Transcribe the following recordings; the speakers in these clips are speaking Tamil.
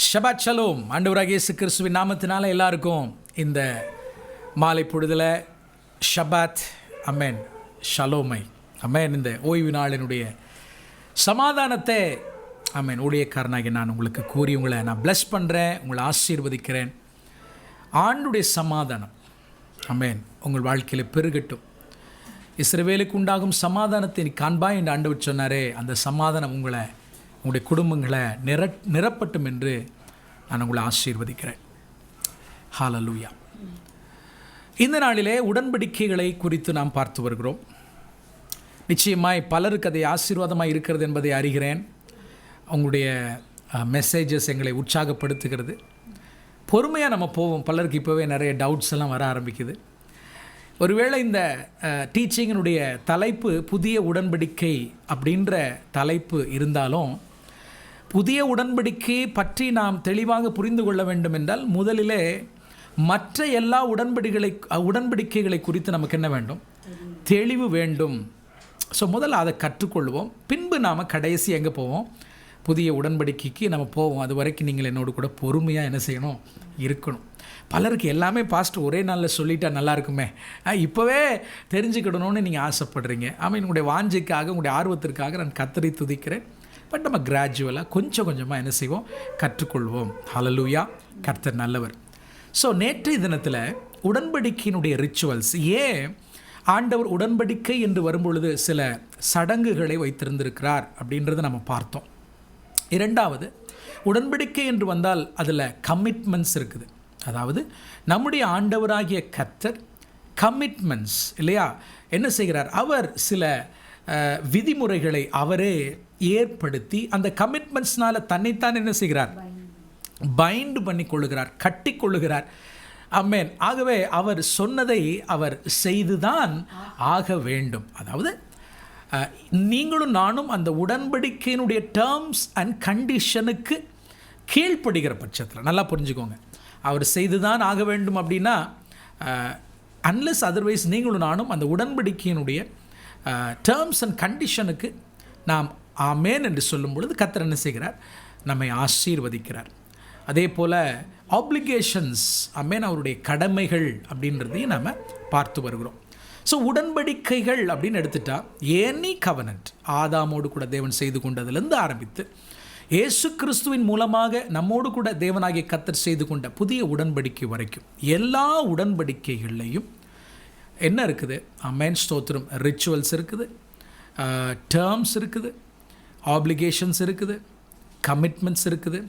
ஷபாத் ஷலோம். ஆண்டவராகிய இயேசு கிறிஸ்துவின் நாமத்தினால எல்லாருக்கும் இந்த மாலை பொழுதில் ஷபாத் அமேன் ஷலோமை அமேன் இந்த ஓய்வு நாளினுடைய சமாதானத்தை அமேன் ஊழியக்காரனாகி நான் உங்களுக்கு கூறி உங்களை நான் பிளஸ் பண்ணுறேன், உங்களை ஆசீர்வதிக்கிறேன். ஆண்டுடைய சமாதானம் அமேன் உங்கள் வாழ்க்கையில் பெருகட்டும். இஸ்ரவேலுக்கு உண்டாகும் சமாதானத்தை நீ காண்பாய் என்று ஆண்டவர் சொன்னாரே, அந்த சமாதானம் உங்களுடைய குடும்பங்களை நிரப்பட்டும் என்று நான் உங்களை ஆசீர்வதிக்கிறேன். ஹல்லேலூயா. இந்த நாளிலே உடன்படிக்கைகளை குறித்து நாம் பார்த்து வருகிறோம். நிச்சயமாய் பலருக்கு அதை ஆசீர்வாதமாக இருக்கிறது என்பதை அறிகிறேன். உங்களுடைய மெசேஜஸ் எங்களை உற்சாகப்படுத்துகிறது. பொறுமையாக நம்ம போவோம். பலருக்கு இப்போவே நிறைய டவுட்ஸ் எல்லாம் வர ஆரம்பிக்குது. ஒருவேளை இந்த டீச்சிங்கினுடைய தலைப்பு புதிய உடன்படிக்கை அப்படின்ற தலைப்பு இருந்தாலும், புதிய உடன்படிக்கை பற்றி நாம் தெளிவாக புரிந்து கொள்ள வேண்டும் என்றால் முதலிலே மற்ற எல்லா உடன்படிக்கைகளை குறித்து நமக்கு என்ன வேண்டும்? தெளிவு வேண்டும். ஸோ முதல்ல அதை கற்றுக்கொள்வோம். பின்பு நாம் கடைசி எங்கே போவோம்? புதிய உடன்படிக்கைக்கு நம்ம போவோம். அது வரைக்கும் நீங்கள் என்னோடு கூட பொறுமையாக என்ன செய்யணும்? இருக்கணும். பலருக்கு எல்லாமே பாஸ்ட் ஒரே நாளில் சொல்லிட்டா நல்லா இருக்குமே, இப்போவே தெரிஞ்சுக்கிடணும்னு நீங்கள் ஆசைப்படுறீங்க. ஆமாம், என்னுடைய வாஞ்சைக்காக, உங்களுடைய ஆர்வத்திற்காக நான் கத்தரி துதிக்கிறேன். பட் நம்ம கிராஜுவலாக கொஞ்சமாக என்ன செய்வோம்? கற்றுக்கொள்வோம். ஹல்லேலூயா. கர்த்தர் நல்லவர். ஸோ நேற்றைய தினத்தில் உடன்படிக்கையினுடைய ரிச்சுவல்ஸ், ஏன் ஆண்டவர் உடன்படிக்கை என்று வரும்பொழுது சில சடங்குகளை வைத்திருந்திருக்கிறார் அப்படின்றத நம்ம பார்த்தோம். இரண்டாவது, உடன்படிக்கை என்று வந்தால் அதில் கமிட்மெண்ட்ஸ் இருக்குது. அதாவது நம்முடைய ஆண்டவராகிய கர்த்தர் கமிட்மெண்ட்ஸ் இல்லையா என்ன செய்கிறார்? அவர் சில விதிமுறைகளை அவரே ஏற்படுத்தி அந்த கமிட்மெண்ட்ஸ்னால தன்னைத்தான் என்ன செய்கிறார்? பைண்ட் பண்ணி கொள்ளுகிறார், கட்டி கொள்ளுகிறார். ஆமென். ஆகவே அவர் சொன்னதை அவர் செய்துதான் ஆக வேண்டும். அதாவது நீங்களும் நானும் அந்த உடன்படிக்கையினுடைய டேர்ம்ஸ் அண்ட் கண்டிஷனுக்கு கீழ்ப்படுகிற பட்சத்தில், நல்லா புரிஞ்சுக்கோங்க, அவர் செய்துதான் ஆக வேண்டும் அப்படின்னா, அன்லெஸ் அதர்வைஸ் நீங்களும் நானும் அந்த உடன்படிக்கையினுடைய டேர்ம்ஸ் அண்ட் கண்டிஷனுக்கு நாம் ஆமேன் என்று சொல்லும் பொழுது கர்த்தர் என்ன செய்கிறார்? நம்மை ஆசீர்வதிக்கிறார். அதே போல் ஆப்ளிகேஷன்ஸ் ஆமேன், அவருடைய கடமைகள் அப்படின்றதையும் நாம் பார்த்து வருகிறோம். ஸோ உடன்படிக்கைகள் அப்படின்னு எடுத்துட்டா எனி கவனன்ட் ஆதாமோடு கூட தேவன் செய்து கொண்டதுலேருந்து ஆரம்பித்து இயேசு கிறிஸ்துவின் மூலமாக நம்மோடு கூட தேவனாகிய கர்த்தர் செய்து கொண்ட புதிய உடன்படிக்கை வரைக்கும் எல்லா உடன்படிக்கைகள்லையும் என்ன இருக்குது? ஆமென், ஸ்தோத்திரம். ரிச்சுவல்ஸ் இருக்குது, டேர்ம்ஸ் இருக்குது, ஆப்ளிகேஷன்ஸ் இருக்குது, கமிட்மெண்ட்ஸ் இருக்குது.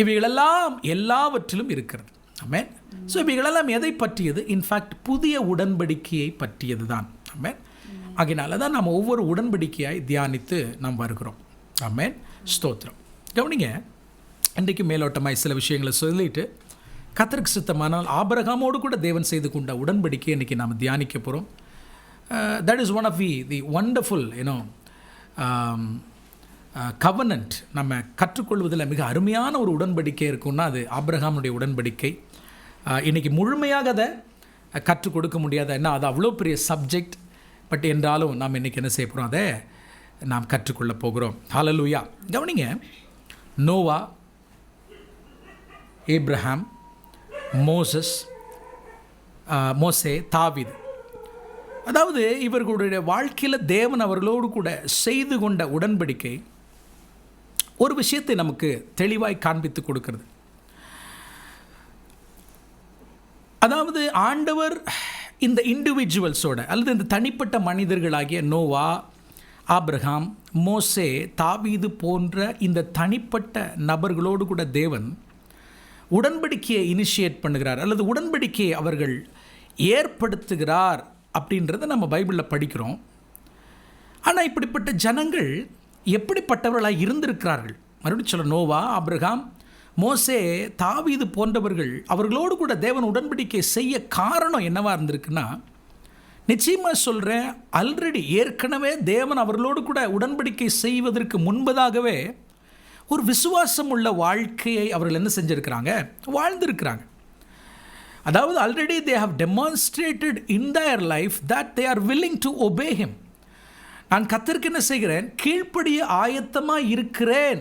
இவைகளெல்லாம் எல்லாவற்றிலும் இருக்கிறது. ஆமென். ஸோ இவைகளெல்லாம் எதை பற்றியது? இன்ஃபேக்ட் புதிய உடன்படிக்கையை பற்றியது தான். ஆமென். ஆகையினால தான் நாம் ஒவ்வொரு உடன்படிக்கையாய் தியானித்து நாம் வருகிறோம். ஆமென், ஸ்தோத்திரம். கவனிங்க, இன்றைக்கு மேலோட்டமாய் சில விஷயங்களை சொல்லிட்டு கர்த்தருக்கு சித்தமானால் ஆபிரகாமோடு கூட தேவன் செய்து கொண்ட உடன்படிக்கை இன்றைக்கி நாம் தியானிக்க போகிறோம். That is one of the wonderful covenant. நம்ம கற்றுக்கொள்வதில் மிக அருமையான ஒரு உடன்படிக்கை இருக்குன்னா அது ஆபிரகாமுடைய உடன்படிக்கை. இன்றைக்கி முழுமையாக அதை கற்றுக் கொடுக்க முடியாத, ஏன்னா அது அவ்வளோ பெரிய சப்ஜெக்ட். பட் என்றாலும் நாம் இன்றைக்கி என்ன செய்ய போகிறோம்? அதை நாம் கற்றுக்கொள்ள போகிறோம். ஹல்லேலூயா. கவனிங்க, நோவா, ஏப்ரஹாம், மோசே, தாவீது, அதாவது இவர்களுடைய வாழ்க்கையில் தேவன் அவர்களோடு கூட செய்து கொண்ட உடன்படிக்கை ஒரு விஷயத்தை நமக்கு தெளிவாய் காண்பித்து கொடுக்கிறது. அதாவது ஆண்டவர் இந்த இண்டிவிஜுவல்ஸோட அல்லது இந்த தனிப்பட்ட மனிதர்களாகிய நோவா, ஆபிரகாம், மோசே, தாவீது போன்ற இந்த தனிப்பட்ட நபர்களோடு கூட தேவன் உடன்படிக்கையை இனிஷியேட் பண்ணுகிறார் அல்லது உடன்படிக்கையை அவர்கள் ஏற்படுத்துகிறார் அப்படின்றத நம்ம பைபிளில் படிக்கிறோம். ஆனால் இப்படிப்பட்ட ஜனங்கள் எப்படிப்பட்டவர்களாக இருந்திருக்கிறார்கள்? மறுபடியும் சொல்ல, நோவா, ஆபிரகாம், மோசே, தாவீது போன்றவர்கள் அவர்களோடு கூட தேவன் உடன்படிக்கை செய்ய காரணம் என்னவாக இருந்திருக்குன்னா, நிச்சயமாக சொல்கிறேன், ஆல்ரெடி ஏற்கனவே தேவன் அவர்களோடு கூட உடன்படிக்கை செய்வதற்கு முன்பதாகவே ஒரு விசுவாசம் உள்ள வாழ்க்கையை அவர்கள் என்ன செஞ்சுருக்கிறாங்க? வாழ்ந்திருக்கிறாங்க. அதாவது already they have demonstrated in their life that they are willing to obey him. நான் கர்த்தருக்கு என்ன செய்கிறேன்? கீழ்ப்படிய ஆயத்தமாக இருக்கிறேன்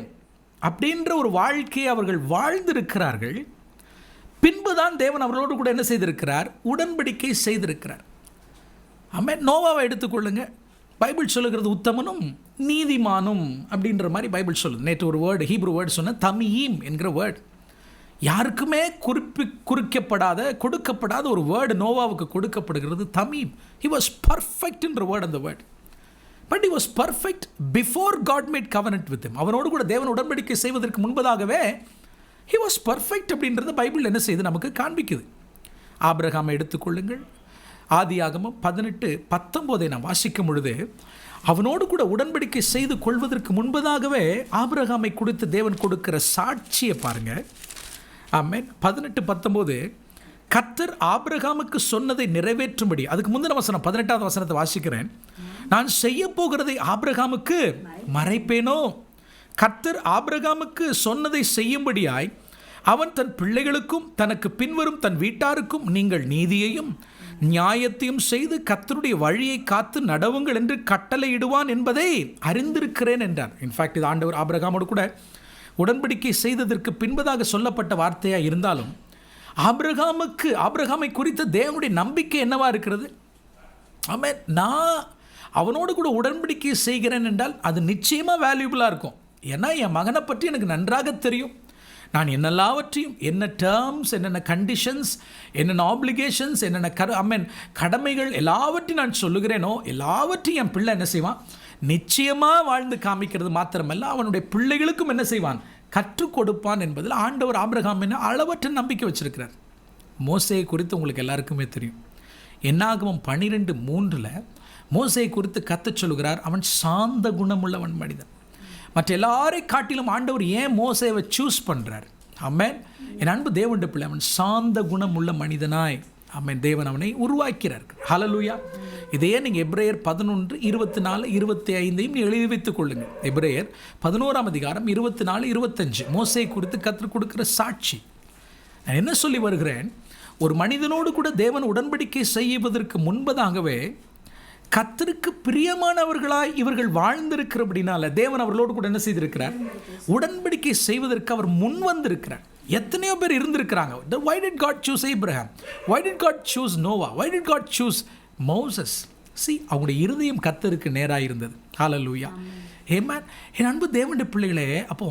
அப்படின்ற ஒரு வாழ்க்கையை அவர்கள் வாழ்ந்திருக்கிறார்கள். பின்புதான் தேவன் அவர்களோடு கூட என்ன செய்திருக்கிறார்? உடன்படிக்கை செய்திருக்கிறார். ஆமென். நோவாவை எடுத்துக்கொள்ளுங்க. பைபிள் சொல்லுகிறது உத்தமனும் நீதிமானும் அப்படின்ற மாதிரி பைபிள் சொல்லுது. நேற்று ஒரு வேர்டு, ஹீப்ரு வேர்டு சொன்ன தமீம் என்கிற வேர்டு, யாருக்குமே குறிக்கப்படாத கொடுக்கப்படாத ஒரு வேர்டு நோவாவுக்கு கொடுக்கப்படுகிறது, தமீம். ஹி வாஸ் பர்ஃபெக்ட் என்ற வேர்டு, அந்த word. But he was perfect before God made covenant with him. அவனோடு கூட தேவன் உடன்படிக்கை செய்வதற்கு முன்பதாகவே ஹி வாஸ் பர்ஃபெக்ட் அப்படின்றத பைபிள் என்ன செய்து நமக்கு காண்பிக்குது. ஆபிரகாமை எடுத்துக்கொள்ளுங்கள். ஆதியாகமம் 18:19 நாம் வாசிக்கும் பொழுது, அவனோடு கூட உடன்படிக்கை செய்து கொள்வதற்கு முன்பதாகவே ஆபிரகாமை குறித்து தேவன் கொடுக்கிற சாட்சியை பாருங்க. ஆமென். 18:19 கர்த்தர் ஆபிரகாமுக்கு சொன்னதை நிறைவேற்றும்படி, அதுக்கு முந்தின வசனம் 18வது வசனத்தை வாசிக்கிறேன். நான் செய்ய போகிறதை ஆபிரகாமுக்கு மறைப்பேனோ? கர்த்தர் ஆபிரகாமுக்கு சொன்னதை செய்யும்படியாய் அவன் தன் பிள்ளைகளுக்கும் தனக்கு பின்வரும் தன் வீட்டாருக்கும் நீங்கள் நீதியையும் நியாயத்தையும் செய்து கர்த்தருடைய வழியை காத்து நடவுங்கள் என்று கட்டளையிடுவான் என்பதை அறிந்திருக்கிறேன் என்றார். இன்ஃபேக்ட் இது ஆண்டவர் ஆபிரகாமோடு கூட உடன்படிக்கை செய்ததற்கு பின்பதாக சொல்லப்பட்ட வார்த்தையாக இருந்தாலும், ஆபிரகாமை குறித்த தேவனுடைய நம்பிக்கை என்னவா இருக்கிறது? ஆமென். நான் அவனோடு கூட உடன்படிக்கை செய்கிறேன் என்றால் அது நிச்சயமாக வேல்யூபிளாக இருக்கும். ஏன்னா என் மகனை பற்றி எனக்கு நன்றாக தெரியும். நான் என்னெல்லாவற்றையும், என்ன டேர்ம்ஸ், என்னென்ன கண்டிஷன்ஸ், என்னென்ன ஆப்ளிகேஷன்ஸ், என்னென்ன கடமைகள் எல்லாவற்றையும் நான் சொல்லுகிறேனோ எல்லாவற்றையும் என் பிள்ளை என்ன செய்வான்? நிச்சயமாக வாழ்ந்து காமிக்கிறது மாத்திரமல்ல, அவனுடைய பிள்ளைகளுக்கும் என்ன செய்வான்? கற்றுக் கொடுப்பான் என்பதில் ஆண்டவர் ஆபிரகாம் என்ன அளவற்ற நம்பிக்கை வச்சிருக்கிறார். மோசேயை குறித்து உங்களுக்கு எல்லாருக்குமே தெரியும். என்னாகமம் 12:3 மோசேயை குறித்து கர்த்தர் சொல்லுகிறார், அவன் சாந்த குணமுள்ளவன் மனிதன். மற்ற எல்லாரை காட்டிலும் ஆண்டவர் ஏன் மோசேவை சூஸ் பண்ணுறார்? ஆமென். என் அன்பு தேவனுடைய பிள்ளை, அவன் சாந்த குணமுள்ள மனிதனாய் ஆமென் தேவன் அவனை உருவாக்கிறார். ஹல்லேலூயா. இதையே நீங்கள் எபிரேயர் 11, 24, 25 எழுதி வைத்துக் கொள்ளுங்கள். எபிரேயர் 11ஆம் அதிகாரம் 24, 25 மோசே குறித்து கர்த்தர் கொடுக்கிற சாட்சி. நான் என்ன சொல்லி வருகிறேன்? ஒரு மனிதனோடு கூட தேவன் உடன்படிக்கை செய்வதற்கு முன்பதாகவே கர்த்தருக்கு பிரியமானவர்களாய் இவர்கள் வாழ்ந்திருக்கிறபடினால தேவன் அவர்களோடு கூட என்ன செய்திருக்கிறார்? உடன்படிக்கை செய்வதற்கு அவர் முன் வந்திருக்கிறார். எத்தனையோ பேர் இருந்திருக்கிறாங்க. Why did God choose Abraham? Why did God choose Noah? Why did God choose Moses? See, அவங்களுடைய இருதயம் கர்த்தருக்கு நேராக இருந்தது. ஹல்லேலூயா. ஆமென். என் அன்பு தேவனுடைய பிள்ளைகளே, அப்போ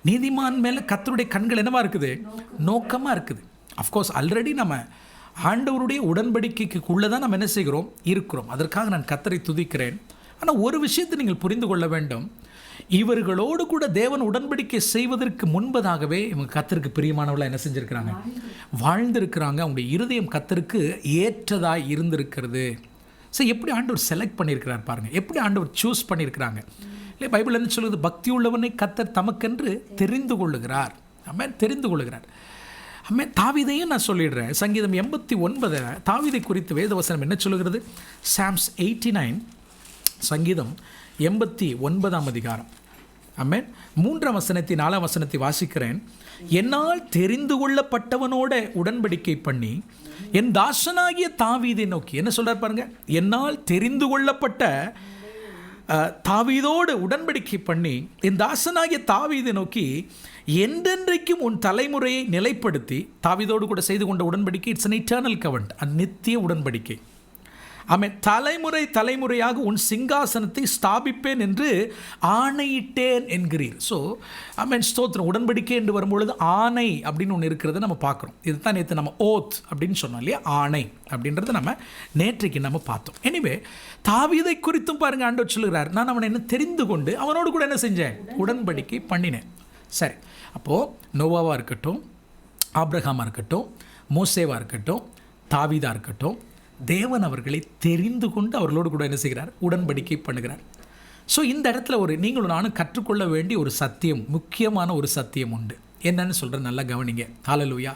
நீதிமான் மேலே கர்த்தருடைய கண்கள் என்னவா இருக்குது? நோக்கமாக இருக்குது. அஃப்கோர்ஸ் ஆல்ரெடி நம்ம ஆண்டவருடைய உடன்படிக்கைக்குள்ளே தான் நம்ம என்ன செய்கிறோம்? இருக்கிறோம். அதற்காக நான் கர்த்தரை துதிக்கிறேன். ஆனால் ஒரு விஷயத்தை நீங்கள் புரிந்து கொள்ள வேண்டும். இவர்களோடு கூட தேவன் உடன்படிக்கை செய்வதற்கு முன்பதாகவே இவங்க கர்த்தருக்கு பிரியமானவர்களாக என்ன செஞ்சுருக்கிறாங்க? வாழ்ந்திருக்கிறாங்க. அவங்களுடைய இருதயம் கர்த்தருக்கு ஏற்றதாக இருந்திருக்கிறது. சரி, எப்படி ஆண்டவர் செலக்ட் பண்ணியிருக்கிறார் பாருங்கள். எப்படி ஆண்டவர் சூஸ் பண்ணியிருக்கிறாங்க? இல்லை, பைபிள் என்ன சொல்லுது? பக்தி உள்ளவனை கர்த்தர் தமக்கென்று தெரிந்து கொள்ளுகிறார். ஆமென். தெரிந்து கொள்ளுகிறார். ஆமென். தாவீதையும் நான் சொல்லிடுறேன். சங்கீதம் 89 தாவீதை குறித்து வேதவசனம் என்ன சொல்லுகிறது? சாம்ஸ் 89, சங்கீதம் 89ஆம் அதிகாரம். ஆமென். 3ஆம் வசனத்தை 4ஆம் வசனத்தை வாசிக்கிறேன். என்னால் தெரிந்து கொள்ளப்பட்டவனோட உடன்படிக்கை பண்ணி என் தாசனாகிய தாவீதை நோக்கி என்ன சொல்றார் பாருங்க. என்னால் தெரிந்து கொள்ளப்பட்ட தாவீதோடு உடன்படிக்கை பண்ணி என் தாசனாகிய தாவீதை நோக்கி என்றென்றைக்கும் உன் தலைமுறையை நிலைப்படுத்தி, தாவீதோடு கூட செய்து கொண்ட உடன்படிக்கை இட்ஸ் an eternal covenant, நித்திய உடன்படிக்கை. ஆமென். தலைமுறையாக உன் சிங்காசனத்தை ஸ்தாபிப்பேன் என்று ஆணையிட்டேன் என்கிறீர். ஸோ ஆமென், ஸ்தோத்திரம். உடன்படிக்கை என்று வரும்பொழுது ஆணை அப்படின்னு ஒன்று இருக்கிறத நம்ம பார்க்குறோம். இதுதான் நேற்று நம்ம ஓத் அப்படின்னு சொன்னோம் இல்லையா? ஆணை அப்படின்றத நம்ம நேற்றைக்கு நம்ம பார்த்தோம். எனிவே, தாவீதை குறித்தும் பாருங்கள், ஆண்டவர் சொல்லுகிறார், நான் அவனை என்ன தெரிந்து கொண்டு அவனோடு கூட என்ன செஞ்சேன்? உடன்படிக்கை பண்ணினேன். சரி, அப்போது நோவாவாக இருக்கட்டும், ஆபிரகாமாக இருக்கட்டும், மோசேவாக இருக்கட்டும், தாவீதாக இருக்கட்டும், தேவன் அவர்களை தெரிந்து கொண்டு அவர்களோடு கூட என்ன செய்கிறார்? உடன்படிக்கை பண்ணுகிறார். ஸோ இந்த இடத்துல நீங்களும் நானும் கற்றுக்கொள்ள வேண்டிய ஒரு சத்தியம், முக்கியமான ஒரு சத்தியம் உண்டு. என்னன்னு சொல்கிறேன், நல்லா கவனிங்க. ஹல்லேலூயா.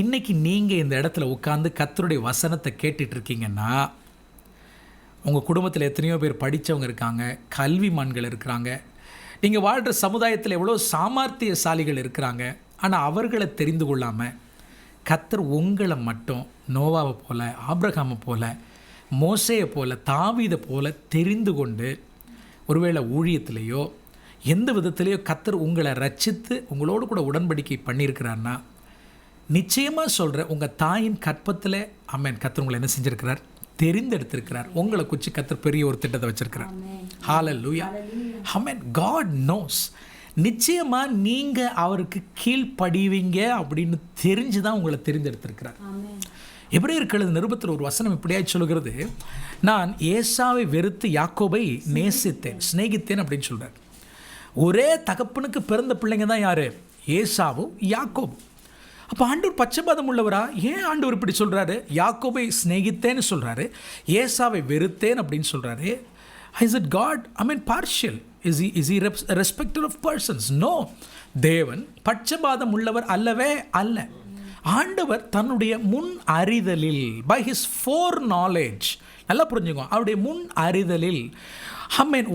இன்றைக்கி நீங்கள் இந்த இடத்துல உட்காந்து கர்த்தருடைய வசனத்தை கேட்டுட்டு இருக்கீங்கன்னா, உங்கள் குடும்பத்தில் எத்தனையோ பேர் படித்தவங்க இருக்காங்க, கல்விமான்கள் இருக்கிறாங்க, நீங்கள் வாழ்கிற சமுதாயத்தில் எவ்வளோ சாமர்த்தியசாலிகள் இருக்கிறாங்க. ஆனால் அவர்களை தெரிந்து கொள்ளாமல் கர்த்தர் உங்களை மட்டும் நோவாவை போல, ஆபிரகாமை போல, மோசேயை போல, தாவீதை போல தெரிந்து கொண்டு ஒருவேளை ஊழியத்திலேயோ எந்த விதத்திலேயோ கர்த்தர் உங்களை ரட்சித்து உங்களோடு கூட உடன்படிக்கை பண்ணியிருக்கிறார்னா, நிச்சயமாக சொல்கிற உங்கள் தாயின் கற்பத்தில் ஆமென் கர்த்தர் உங்களை என்ன செஞ்சுருக்கிறார், தெரிந்தெடுத்திருக்கிறார். உங்களை குறித்து கர்த்தர் பெரிய ஒரு திட்டத்தை வச்சிருக்கிறார். ஹல்லேலூயா. ஆமென். God knows. நிச்சயமாக நீங்கள் அவருக்கு கீழ்ப்படிவீங்க அப்படின்னு தெரிஞ்சு தான் உங்களை தெரிந்தெடுத்திருக்கிறார். எபிரேயர் நிருபத்தில் ஒரு வசனம் இப்படியாய் சொல்கிறது, நான் ஏசாவை வெறுத்து யாக்கோபை நேசித்தேன், சிநேகித்தேன் அப்படின்னு சொல்கிறார். ஒரே தகப்பனுக்கு பிறந்த பிள்ளைங்க தான் யார்? ஏசாவும் யாக்கோபும். அப்போ ஆண்டவர் பட்சபாதம் உள்ளவரா? ஏன் ஆண்டவர் இப்படி சொல்கிறாரு? யாக்கோபை சிநேகித்தேன்னு சொல்கிறாரு, ஏசாவை வெறுத்தேன் அப்படின்னு சொல்கிறாரு. Is it God partial? Is he respecter of persons? No. தேவன் பட்சபாதம் உள்ளவர் அல்லவே அல்ல. ஆண்டவர் தன்னுடைய முன் அறிதலில், by his foreknowledge, knowledge புரிஞ்சுக்கோ, அவருடைய முன் அறிதலில்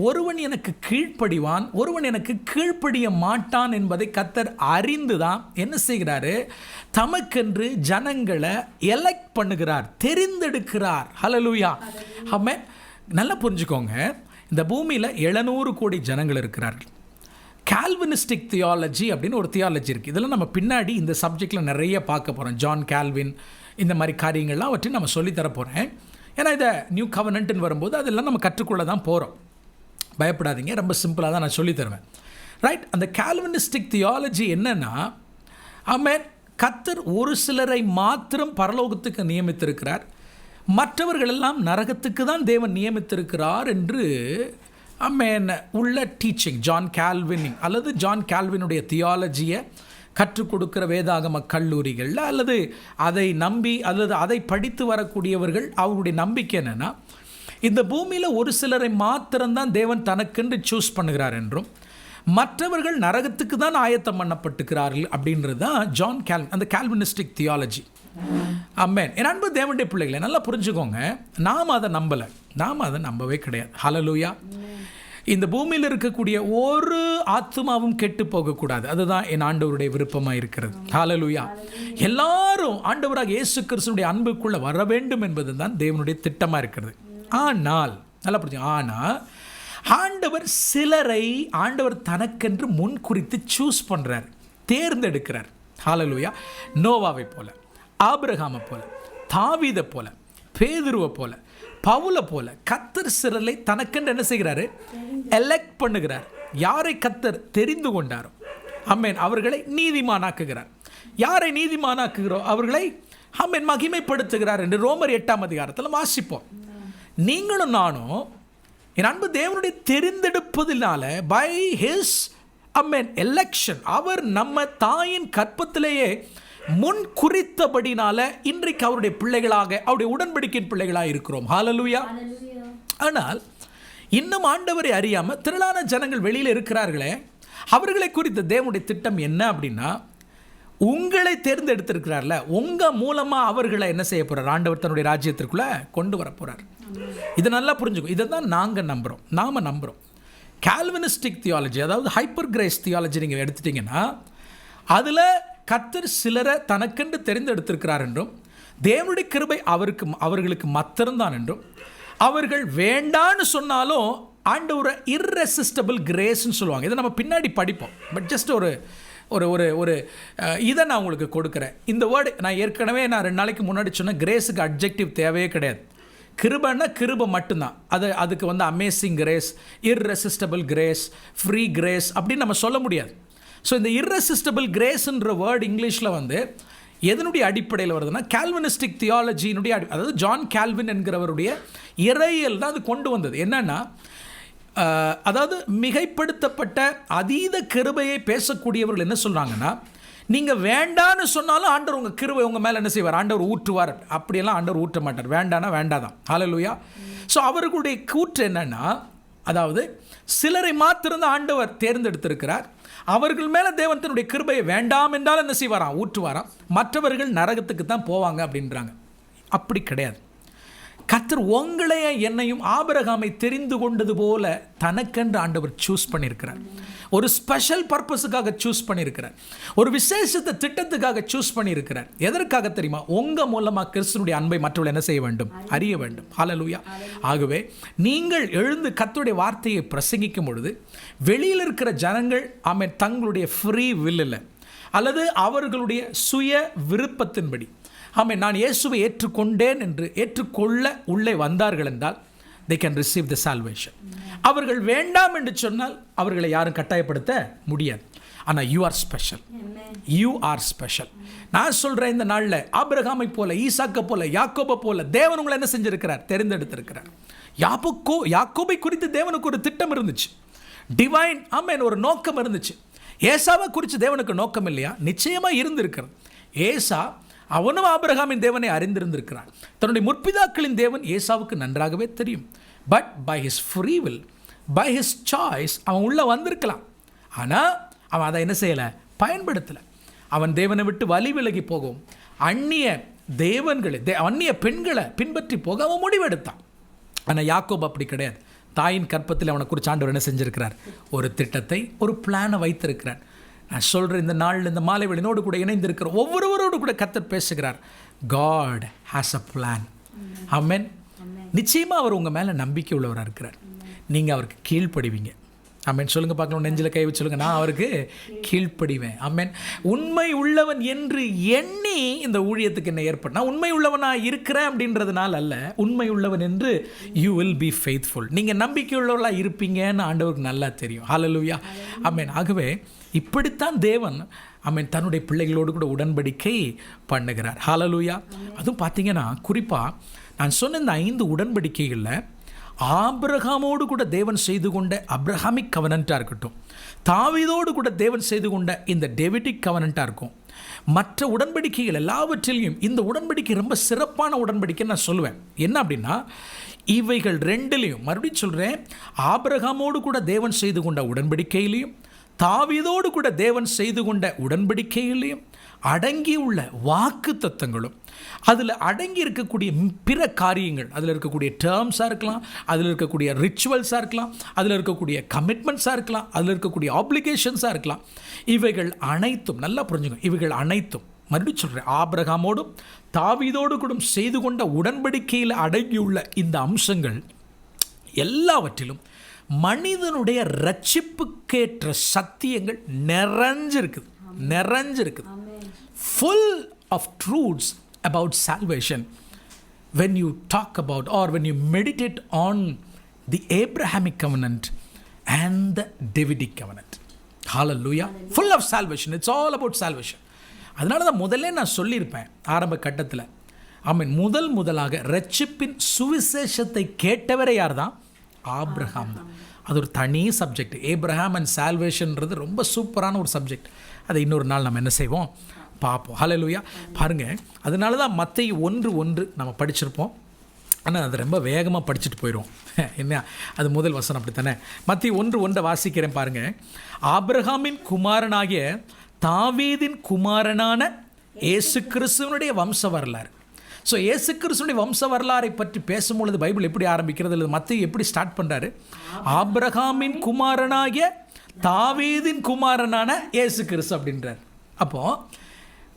ஒருவன் எனக்கு கீழ்ப்படிவான், ஒருவன் எனக்கு கீழ்ப்படிய மாட்டான் என்பதை கர்த்தர் அறிந்து தான் என்ன செய்கிறாரு, தமக்கென்று ஜனங்களை எலெக்ட் பண்ணுகிறார், தெரிந்தெடுக்கிறார். ஹல்லேலூயா. ஆமென். நல்லா புரிஞ்சுக்கோங்க, இந்த பூமியில் 700 கோடி ஜனங்கள் இருக்கிறார்கள். கால்வினிஸ்டிக் தியாலஜி அப்படின்னு ஒரு தியாலஜி இருக்குது. இதெல்லாம் நம்ம பின்னாடி இந்த சப்ஜெக்டில் நிறைய பார்க்க போகிறோம். ஜான் கால்வின் இந்த மாதிரி காரியங்கள்லாம் அவற்றை நம்ம சொல்லித்தர போகிறேன். ஏன்னா இதை நியூ கவர்னன்ட்னு வரும்போது அதெல்லாம் நம்ம கற்றுக்கொள்ள தான் போகிறோம். பயப்படாதீங்க, ரொம்ப சிம்பிளாக தான் நான் சொல்லித்தருவேன். ரைட். அந்த கால்வினிஸ்டிக் தியாலஜி என்னென்னா, கர்த்தர் ஒரு சிலரை மாத்திரம் பரலோகத்துக்கு நியமித்திருக்கிறார், மற்றவர்களெல்லாம் நரகத்துக்கு தான் தேவன் நியமித்திருக்கிறார் என்று உள்ள டீச்சிங் ஜான் கால்வின் அல்லது ஜான் கால்வினுடைய தியாலஜியை கற்றுக் கொடுக்கிற வேதாகம கல்லூரிகளில் அல்லது அதை நம்பி அல்லது அதை படித்து வரக்கூடியவர்கள் அவருடைய நம்பிக்கை என்னென்னா, இந்த பூமியில் ஒரு சிலரை மாத்திரம்தான் தேவன் தனக்கென்று சூஸ் பண்ணுகிறார் என்றும் மற்றவர்கள் நரகத்துக்கு தான் ஆயத்தம் பண்ணப்பட்டுக்கிறார்கள் அப்படின்றது தான் ஜான் கால்வின், அந்த கால்வினிஸ்டிக் தியாலஜி. ஆமென். என் அன்பு தேவனுடைய பிள்ளைகளை நல்லா புரிஞ்சுக்கோங்க, நாம் அதை நம்பவே கிடையாது. ஹல்லேலூயா. இந்த பூமியில் இருக்கக்கூடிய ஒரு ஆத்மாவும் கெட்டு போகக்கூடாது, அதுதான் என் ஆண்டவருடைய விருப்பமாக இருக்கிறது. ஹல்லேலூயா. எல்லாரும் ஆண்டவராக இயேசு கிறிஸ்துவினுடைய அன்புக்குள்ளே வர வேண்டும் என்பது தான் தேவனுடைய திட்டமாக இருக்கிறது. ஆனால் நல்லா புரிஞ்சு, ஆனால் ஆண்டவர் சிலரை ஆண்டவர் தனக்கென்று முன் குறித்து சூஸ் பண்ணுறார், தேர்ந்தெடுக்கிறார். ஹல்லேலூயா. நோவாவை போல, ஆபிரகாமை போல, தாவீதை போல, பேதுருவை போல, பவுலை போல கர்த்தர் சிலரை தனக்கென்று என்ன செய்கிறாரு, எலெக்ட் பண்ணுகிறார். யாரை கர்த்தர் தெரிந்து கொண்டாரோ அவர்களை நீதிமானாக்குகிறார். யாரை நீதிமானாக்குகிறோ அவர்களை மகிமைப்படுத்துகிறார் என்று ரோமர் 8ஆம் அதிகாரத்தில் வாசிப்போம். நீங்களும் நானும் என் அன்பு தேவனுடைய தெரிந்தெடுப்பதினால, பை ஹிஸ் எலெக்ஷன், அவர் நம்ம தாயின் கற்பத்திலேயே முன் குறித்தபடினால இன்றைக்கு அவருடைய பிள்ளைகளாக, அவருடைய உடன்படிக்கையின் பிள்ளைகளாக இருக்கிறோம். ஹல்லேலூயா. ஆனால் இன்னும் ஆண்டவரை அறியாமல் திரளான ஜனங்கள் வெளியில் இருக்கிறார்களே, அவர்களை குறித்த தேவனுடைய திட்டம் என்ன அப்படின்னா, உங்களை தேர்ந்தெடுத்திருக்கிறார்ல, உங்கள் மூலமாக அவர்களை என்ன செய்ய போகிறார், ஆண்டவர் தன்னுடைய ராஜ்யத்திற்குள்ளே கொண்டு வர போகிறார். இதை நல்லா புரிஞ்சுக்கும். இதை தான் நாங்கள் நம்புகிறோம், நாம் நம்புகிறோம். கால்வினிஸ்டிக் தியாலஜி, அதாவது ஹைப்பர் கிரேஸ் தியாலஜி நீங்கள் எடுத்துட்டிங்கன்னா, அதில் கர்த்தர் சிலரை தனக்கென்று தெரிந்தெடுத்திருக்கிறார் என்றும் தேவனுடைய கிருபை அவர்களுக்கு மாத்திரம்தான் என்றும், அவர்கள் வேண்டான்னு சொன்னாலும் ஆண்டவரை இர்ரெசிஸ்டபிள் கிரேஸ்ன்னு சொல்லுவாங்க. இதை நம்ம பின்னாடி படிப்போம். பட் ஜஸ்ட் ஒரு ஒரு ஒரு ஒரு இதை நான் உங்களுக்கு கொடுக்குறேன். இந்த வேர்டு நான் ஏற்கனவே 2 நாளைக்கு முன்னாடி சொன்னேன், கிரேஸுக்கு அட்ஜெக்டிவ் தேவையே கிடையாது. கிருபைன்னா கிருபை மட்டும்தான். அதுக்கு amazing grace, irresistible grace, free grace அப்படின்னு நம்ம சொல்ல முடியாது. ஸோ இந்த இர்ரெசிஸ்டபிள் கிரேஸ்ன்ற வேர்டு இங்கிலீஷில் எதனுடைய அடிப்படையில் வருதுன்னா, கால்வினிஸ்டிக் தியாலஜியினுடைய அதாவது ஜான் கால்வின் என்கிறவருடைய இறையியல் தான் அது கொண்டு வந்தது. என்னன்னா, அதாவது மிகைப்படுத்தப்பட்ட அதீத கிருபையை பேசக்கூடியவர்கள் என்ன சொல்கிறாங்கன்னா, நீங்கள் வேண்டான்னு சொன்னாலும் ஆண்டவர் உங்கள் கிருபை உங்கள் மேலே என்ன செய்வார், ஆண்டவர் ஊற்றுவார். அப்படியெல்லாம் ஆண்டவர் ஊற்ற மாட்டார். வேண்டானா வேண்டாதான். ஹல்லேலூயா. ஸோ அவர்களுடைய கூற்று என்னன்னா, அதாவது சிலரை மாத்திரம் ஆண்டவர் தேர்ந்தெடுத்திருக்கிறார், அவர்கள் மேலே தேவன் தன்னுடைய கிருபையை வேண்டாம் என்றால் என்ன செய்வாராம், ஊற்றுவாராம். மற்றவர்கள் நரகத்துக்கு தான் போவாங்க அப்படின்றாங்க. அப்படி கிடையாது. கர்த்தர் உங்களையும் என்னையும் ஆபிரகாமை தெரிந்து கொண்டது போல தனக்கென்று ஆண்டவர் சூஸ் பண்ணியிருக்கிறார். ஒரு ஸ்பெஷல் பர்பஸுக்காக சூஸ் பண்ணியிருக்கிறார். ஒரு விசேஷத்தை திட்டத்துக்காக சூஸ் பண்ணியிருக்கிறார். எதற்காக தெரியுமா? உங்கள் மூலமாக கிறிஸ்துனுடைய அன்பை மற்றவர்கள் என்ன செய்ய வேண்டும்? அறிய வேண்டும். ஹல்லேலூயா. ஆகவே நீங்கள் எழுந்து கர்த்தருடைய வார்த்தையை பிரசங்கிக்கும் பொழுது வெளியில் இருக்கிற ஜனங்கள் தங்களுடைய ஃப்ரீ வில்லில் அல்லது அவர்களுடைய சுய விருப்பத்தின்படி நான் இயேசுவை ஏற்றுக்கொண்டேன் என்று ஏற்றுக்கொள்ள உள்ளே வந்தார்கள் என்றால் they can receive the salvation. அவர்கள் வேண்டாம் என்று சொன்னால் அவர்களை யாரும் கட்டாயப்படுத்த முடியாது. ஆனால் you are special. You are special. நான் சொல்கிறேன், இந்த நாளில் ஆபிரகாமை போல, ஈசாக்கை போல, யாக்கோபை போல தேவன் உங்களை என்ன செஞ்சிருக்கிறார்? தெரிந்தெடுத்திருக்கிறார். யாக்கோபை குறித்து தேவனுக்கு ஒரு திட்டம் இருந்துச்சு, டிவைன் ஒரு நோக்கம் இருந்துச்சு. ஏசாவை குறித்து தேவனுக்கு நோக்கம் இல்லையா? நிச்சயமாக இருந்திருக்கிறது. ஏசா அவனும் ஆபிரகாமின் தேவனை அறிந்திருந்திருக்கிறான். தன்னுடைய முற்பிதாக்களின் தேவன் ஏசாவுக்கு நன்றாகவே தெரியும். But by his free will, by his choice அவன் உள்ளே வந்திருக்கலாம். ஆனால் அவன் அதை என்ன செய்யலை? பயன்படுத்தலை. அவன் தேவனை விட்டு வழி விலகி போகவும் அந்நிய தேவன்களை அந்நிய பெண்களை பின்பற்றி போக அவன் முடிவெடுத்தான். ஆனால் யாக்கோபு அப்படி கிடையாது. தாயின் கற்பத்தில் அவனை குறித்து ஆண்டவர் என்ன செஞ்சிருக்கிறார்? ஒரு திட்டத்தை, ஒரு பிளானை வைத்திருக்கிறார். நான் சொல்கிறேன், இந்த நாளில் இந்த மாலை வேளையோடு கூட இணைந்திருக்கிற ஒவ்வொருவரோடு கூட கர்த்தர் பேசுகிறார். God has a plan. ஆமென். நிச்சயமாக அவர் உங்கள் மேலே நம்பிக்கை உள்ளவராக இருக்கிறார். நீங்கள் அவருக்கு கீழ்ப்படிவீங்க. ஆமென். சொல்லுங்க பார்க்கலாம், நெஞ்சில் கை வச்சு சொல்லுங்க, நான் அவருக்கு கீழ்ப்படிவேன். ஆமென். உண்மை உள்ளவன் என்று எண்ணி இந்த ஊழியத்துக்கு என்ன ஏற்பட்ட, நான் உண்மை உள்ளவனாக இருக்கிறேன் அப்படின்றதுனால அல்ல, உண்மை உள்ளவன் என்று யூ வில் பி ஃபெய்த்ஃபுல். நீங்கள் நம்பிக்கை உள்ளவர்களாக இருப்பீங்கன்னு ஆண்டவருக்கு நல்லா தெரியும். ஹல்லேலூயா. ஆமென். ஆகவே இப்படித்தான் தேவன் தன்னுடைய பிள்ளைகளோடு கூட உடன்படிக்கை பண்ணுகிறார். ஹல்லேலூயா. அதுவும் பார்த்தீங்கன்னா குறிப்பாக நான் சொன்ன இந்த 5 உடன்படிக்கைகளில் ஆபிரகாமோடு கூட தேவன் செய்து கொண்ட அப்ரஹாமிக் கவனண்ட்டாக இருக்கட்டும், தாவீதோடு கூட தேவன் செய்து கொண்ட இந்த டேவிடிக் கவனண்ட்டாக இருக்கும், மற்ற உடன்படிக்கைகள் எல்லாவற்றிலையும் இந்த உடன்படிக்கை ரொம்ப சிறப்பான உடன்படிக்கை நான் சொல்லுவேன். என்ன அப்படின்னா, இவைகள் ரெண்டுலேயும் மறுபடியும் சொல்கிறேன், ஆபிரகாமோடு கூட தேவன் செய்து கொண்ட உடன்படிக்கையிலையும் தாவீதோடு கூட தேவன் செய்து கொண்ட உடன்படிக்கையிலையும் அடங்கியுள்ள வாக்கு தத்தங்களும், அதில் அடங்கி இருக்கக்கூடிய பிற காரியங்கள், அதில் இருக்கக்கூடிய டேர்ம்ஸாக இருக்கலாம், அதில் இருக்கக்கூடிய ரிச்சுவல்ஸாக இருக்கலாம், அதில் இருக்கக்கூடிய கமிட்மெண்ட்ஸாக இருக்கலாம், அதில் இருக்கக்கூடிய ஆப்ளிகேஷன்ஸாக இருக்கலாம். இவைகள் அனைத்தும் நல்லா புரிஞ்சுங்க. இவைகள் அனைத்தும் மறுபடியும் சொல்கிறேன், ஆபிரகாமோடும் தாவீதோடு கூட செய்து கொண்ட உடன்படிக்கையில் அடங்கியுள்ள இந்த அம்சங்கள் எல்லாவற்றிலும் மனிதனுடைய ரட்சிப்புக்கேற்ற சத்தியங்கள் நிறைஞ்சிருக்குது. full of truths about salvation when you talk about or when you meditate on the Abrahamic covenant and the Davidic covenant. Hallelujah. Full of salvation. It's all about salvation. அதனால தான் முதல்ல நான் சொல்லியிருப்பேன் ஆரம்ப கட்டத்தில், முதலாக ரட்சிப்பின் சுவிசேஷத்தை கேட்டவரே யார் தான்? ஆபிரகாம் தான். அது ஒரு தனி சப்ஜெக்ட். ஏப்ரஹாம் அண்ட் சால்வேஷன்றது ரொம்ப சூப்பரான ஒரு சப்ஜெக்ட். அதை இன்னொரு நாள் நம்ம என்ன செய்வோம்? பார்ப்போம். ஹல்லேலூயா. பாருங்கள், அதனால தான் மத்தேயு 1:1 நம்ம படிச்சிருப்போம். ஆனால் அது ரொம்ப வேகமாக படிச்சுட்டு போயிடுவோம். என்ன, அது முதல் வசனம் அப்படி தானே. மத்தேயு 1:1 வாசிக்கிறேன் பாருங்கள். ஆபிரகாமின் குமாரனாகிய தாவீதின் குமாரனான இயேசு கிறிஸ்துவனுடைய வம்ச வரலாறு. ஸோ இயேசு கிறிஸ்துவனுடைய வம்ச வரலாறை பற்றி பேசும்பொழுது பைபிள் எப்படி ஆரம்பிக்கிறது, இல்லை மத்தேயு எப்படி ஸ்டார்ட் பண்ணுறாரு? ஆபிரகாமின் குமாரனாகிய தாவீதின் குமாரனான இயேசு கிறிஸ்து அப்படின்றார். அப்போது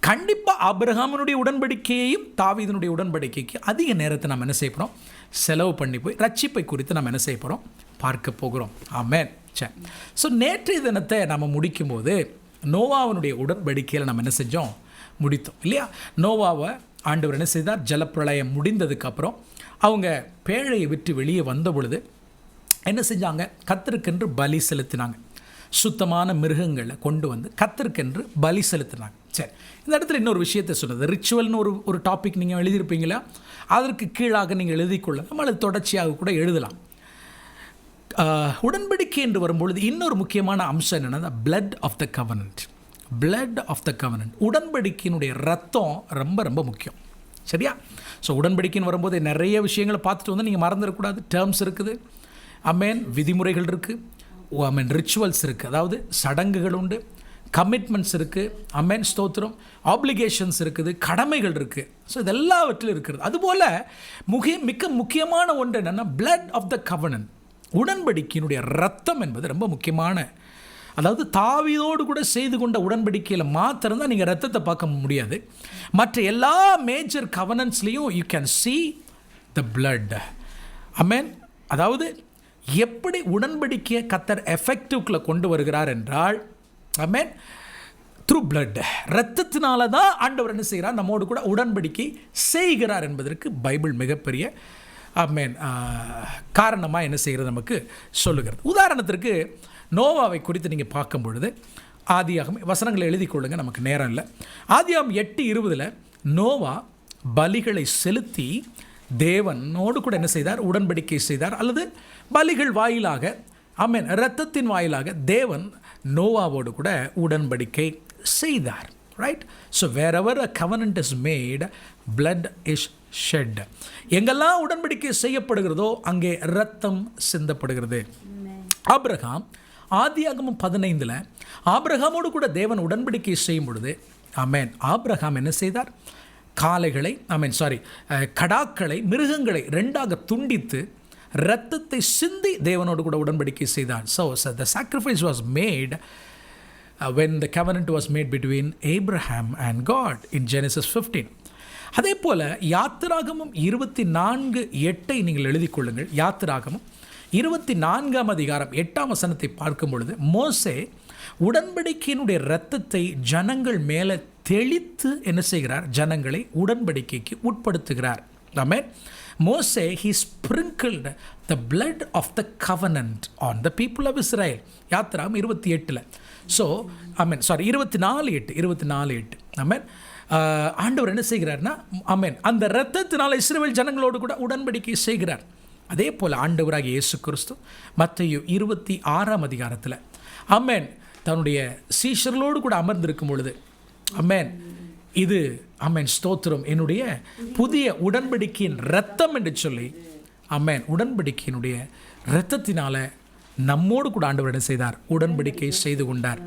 கண்டிப்பாக ஆபிரகாமினுடைய உடன்படிக்கையையும் தாவீதினுடைய உடன்படிக்கைக்கு அதிக நேரத்தை நம்ம என்ன செய்ய போகிறோம்? செலவு பண்ணி போய் ரட்சிப்பை குறித்து நம்ம என்ன செய்ய போகிறோம்? பார்க்க போகிறோம். ஆமென். சரி. ஸோ நேற்றைய தினத்தை நம்ம முடிக்கும்போது நோவாவினுடைய உடன்படிக்கையில் நம்ம என்ன செஞ்சோம்? முடித்தோம் இல்லையா? நோவாவை ஆண்டவர் என்ன செய்தார்? ஜலப்பிரளயம் முடிந்ததுக்கப்புறம் அவங்க பேழையை விட்டு வெளியே வந்த பொழுது என்ன செஞ்சாங்க? கர்த்தருக்கென்று பலி செலுத்தினாங்க. சுத்தமான மிருகங்களை கொண்டு வந்து கர்த்தருக்கென்று பலி செலுத்தினாங்க. சரி, இந்த இடத்துல இன்னொரு விஷயத்தை சொன்னது, ரிச்சுவல்னு ஒரு டாபிக் நீங்கள் எழுதியிருப்பீங்களா? அதற்கு கீழாக நீங்கள் எழுதிக்கொள்ள நம்மளது தொடர்ச்சியாக கூட எழுதலாம். உடன்படிக்கை என்று வரும்பொழுது இன்னொரு முக்கியமான அம்சம் என்னென்னா, blood of the covenant. Blood of the covenant, உடன்படிக்கையினுடைய ரத்தம் ரொம்ப ரொம்ப முக்கியம். சரியா? ஸோ உடன்படிக்கைன்னு வரும்போது நிறைய விஷயங்களை பார்த்துட்டு வந்து நீங்கள் மறந்துடக்கூடாது. டேர்ம்ஸ் இருக்குது, விதிமுறைகள் இருக்குது, ரிச்சுவல்ஸ் இருக்குது, அதாவது சடங்குகள் உண்டு, கமிட்மெண்ட்ஸ் இருக்குது, ஸ்தோத்திரம், ஆப்ளிகேஷன்ஸ் இருக்குது, கடமைகள் இருக்குது. ஸோ இது எல்லாவற்றிலும் இருக்கிறது. அதுபோல் மிக முக்கியமான ஒன்று என்னென்னா பிளட் ஆஃப் த கவனன்ட், உடன்படிக்கையினுடைய ரத்தம் என்பது ரொம்ப முக்கியமான அதாவது தாவீதோடு கூட செய்து கொண்ட உடன்படிக்கையில் மாத்திரம்தான் நீங்கள் ரத்தத்தை பார்க்க முடியாது. மற்ற எல்லா மேஜர் கவனன்ஸ்லேயும் you can see the blood. Amen. அதாவது எப்படி உடன்படிக்கையை கர்த்தர் எஃபெக்டிவ்க்குள்ள கொண்டு வருகிறார் என்றால், ஆமென், த்ரூ blood, ரத்தத்தினால தான் ஆண்டவர் என்ன செய்கிறார், நம்மோடு கூட உடன்படிக்கை செய்கிறார் என்பதற்கு பைபிள் மிகப்பெரிய ஆமென் காரணமாக என்ன செய்கிறது நமக்கு சொல்லுகிறது. உதாரணத்திற்கு நோவாவை குறித்து நீங்கள் பார்க்கும் பொழுது ஆதியாகமம் வசனங்களை எழுதி கொள்ளுங்க, நமக்கு நேரம் இல்லை. ஆதியாகமம் 8:20 நோவா பலிகளை செலுத்தி தேவனோடு கூட என்ன செய்தார், உடன்படிக்கை செய்தார். அல்லது பலிகள் வாயிலாக, ஆமென், இரத்தத்தின் வாயிலாக தேவன் நோவாவோடு கூட உடன்படிக்கை செய்தார். Right? So wherever a covenant is made, blood is shed. எங்கெல்லாம் உடன்படிக்கை செய்யப்படுகிறதோ அங்கே இரத்தம் சிந்தப்படுகிறது. ஆபிரகாம் ஆதியாகமம் 15 ஆபிரகாமோடு கூட தேவன் உடன்படிக்கை செய்யும் பொழுது, ஆமென், ஆபிரகாம் என்ன செய்தார், காளைகளை, ஆமென், கடாக்களை, மிருகங்களை 2ஆக துண்டித்து இரத்தத்தை சிந்தி தேவனோடு கூட உடன்படிக்கை செய்தார். So the sacrifice was made when the covenant was made between Abraham and God in Genesis 15. அதே போல் யாத்திராகமம் 24:8 நீங்கள் எழுதி கொள்ளுங்கள். யாத்திராகமம் 24:8 பார்க்கும் பொழுது மோசே உடன்படிக்கையினுடைய இரத்தத்தை ஜனங்கள் மேலே தெளித்து என்ன செய்கிறார், ஜனங்களை உடன்படிக்கைக்கு உட்படுத்துகிறார். ஆமென். மோசே he sprinkled the blood of the covenant on the people of Israel. யாத்திராகமம் 28. ஸோ ஆமென், 24:8. ஆமென். ஆண்டவர் என்ன செய்கிறார்னா, ஆமென், அந்த இரத்தத்தினால் இஸ்ரவேல் ஜனங்களோடு கூட உடன்படிக்கை செய்கிறார். அதே போல் ஆண்டவராகிய இயேசு கிறிஸ்து மத்தேயு 26 ஆமென், தன்னுடைய சீஷர்களோடு கூட அமர்ந்திருக்கும் பொழுது, ஆமென், இது, ஆமென், ஸ்தோத்திரம், என்னுடைய புதிய உடன்படிக்கையின் இரத்தம் என்று சொல்லி, ஆமென், உடன்படிக்கையினுடைய இரத்தத்தினால நம்மோடு கூட ஆண்டவர் என்ன செய்தார், உடன்படிக்கை செய்து கொண்டார்.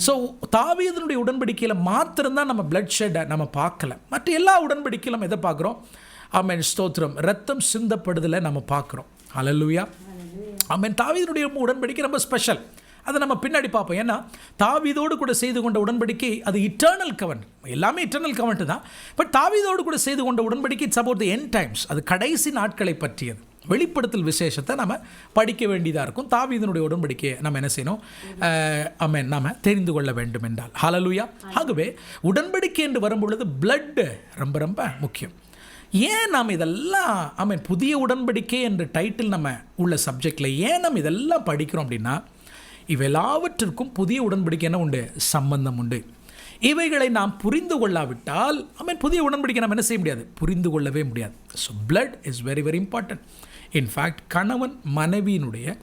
ஸோ தாவீதினுடைய உடன்படிக்கையில் மாத்திரம்தான் நம்ம பிளட் ஷெட்டை நம்ம பார்க்கல. மற்ற எல்லா உடன்படிக்கையிலும் நம்ம எதை பார்க்குறோம், ஆமென், ஸ்தோத்திரம், ரத்தம் சிந்தப்படுதலை நம்ம பார்க்குறோம். ஹல்லேலூயா. ஆமென். தாவீதினுடைய உடன்படிக்கை ரொம்ப ஸ்பெஷல். அதை நம்ம பின்னாடி பார்ப்போம். ஏன்னா தாவீதோடு கூட செய்து கொண்ட உடன்படிக்கை அது இட்டர்னல் கவர்னட், எல்லாமே இட்டர்னல் கவர்னட் தான். பட் தாவீதோடு கூட செய்து கொண்ட உடன்படிக்கை it's about the end times, அது கடைசி நாட்களை பற்றியது. வெளிப்படுத்தல் விசேஷத்தை நம்ம படிக்க வேண்டியதாக இருக்கும். தாவீதினுடைய உடன்படிக்கையை நம்ம என்ன செய்யணும், ஆமென், நாம் தெரிந்து கொள்ள வேண்டும் என்றால். ஹல்லேலூயா. ஆகவே உடன்படிக்கை என்று வரும்பொழுது பிளட் ரொம்ப ரொம்ப முக்கியம். ஏன் நாம் இதெல்லாம், ஆமென், புதிய உடன்படிக்கை என்ற டைட்டில் நம்ம உள்ள சப்ஜெக்டில் ஏன் நம்ம இதெல்லாம் படிக்கிறோம் அப்படின்னா, இவையெல்லாவற்றிற்கும் புதிய உடன்படிக்கை என்ன உண்டு, சம்பந்தம் உண்டு. இவைகளை நாம் புரிந்து கொள்ளாவிட்டால், ஆமென், புதிய உடன்படிக்கை நாம் என்ன செய்ய முடியாது, புரிந்து கொள்ளவே முடியாது. So blood is very very important. In fact கணவன் மனைவியினுடைய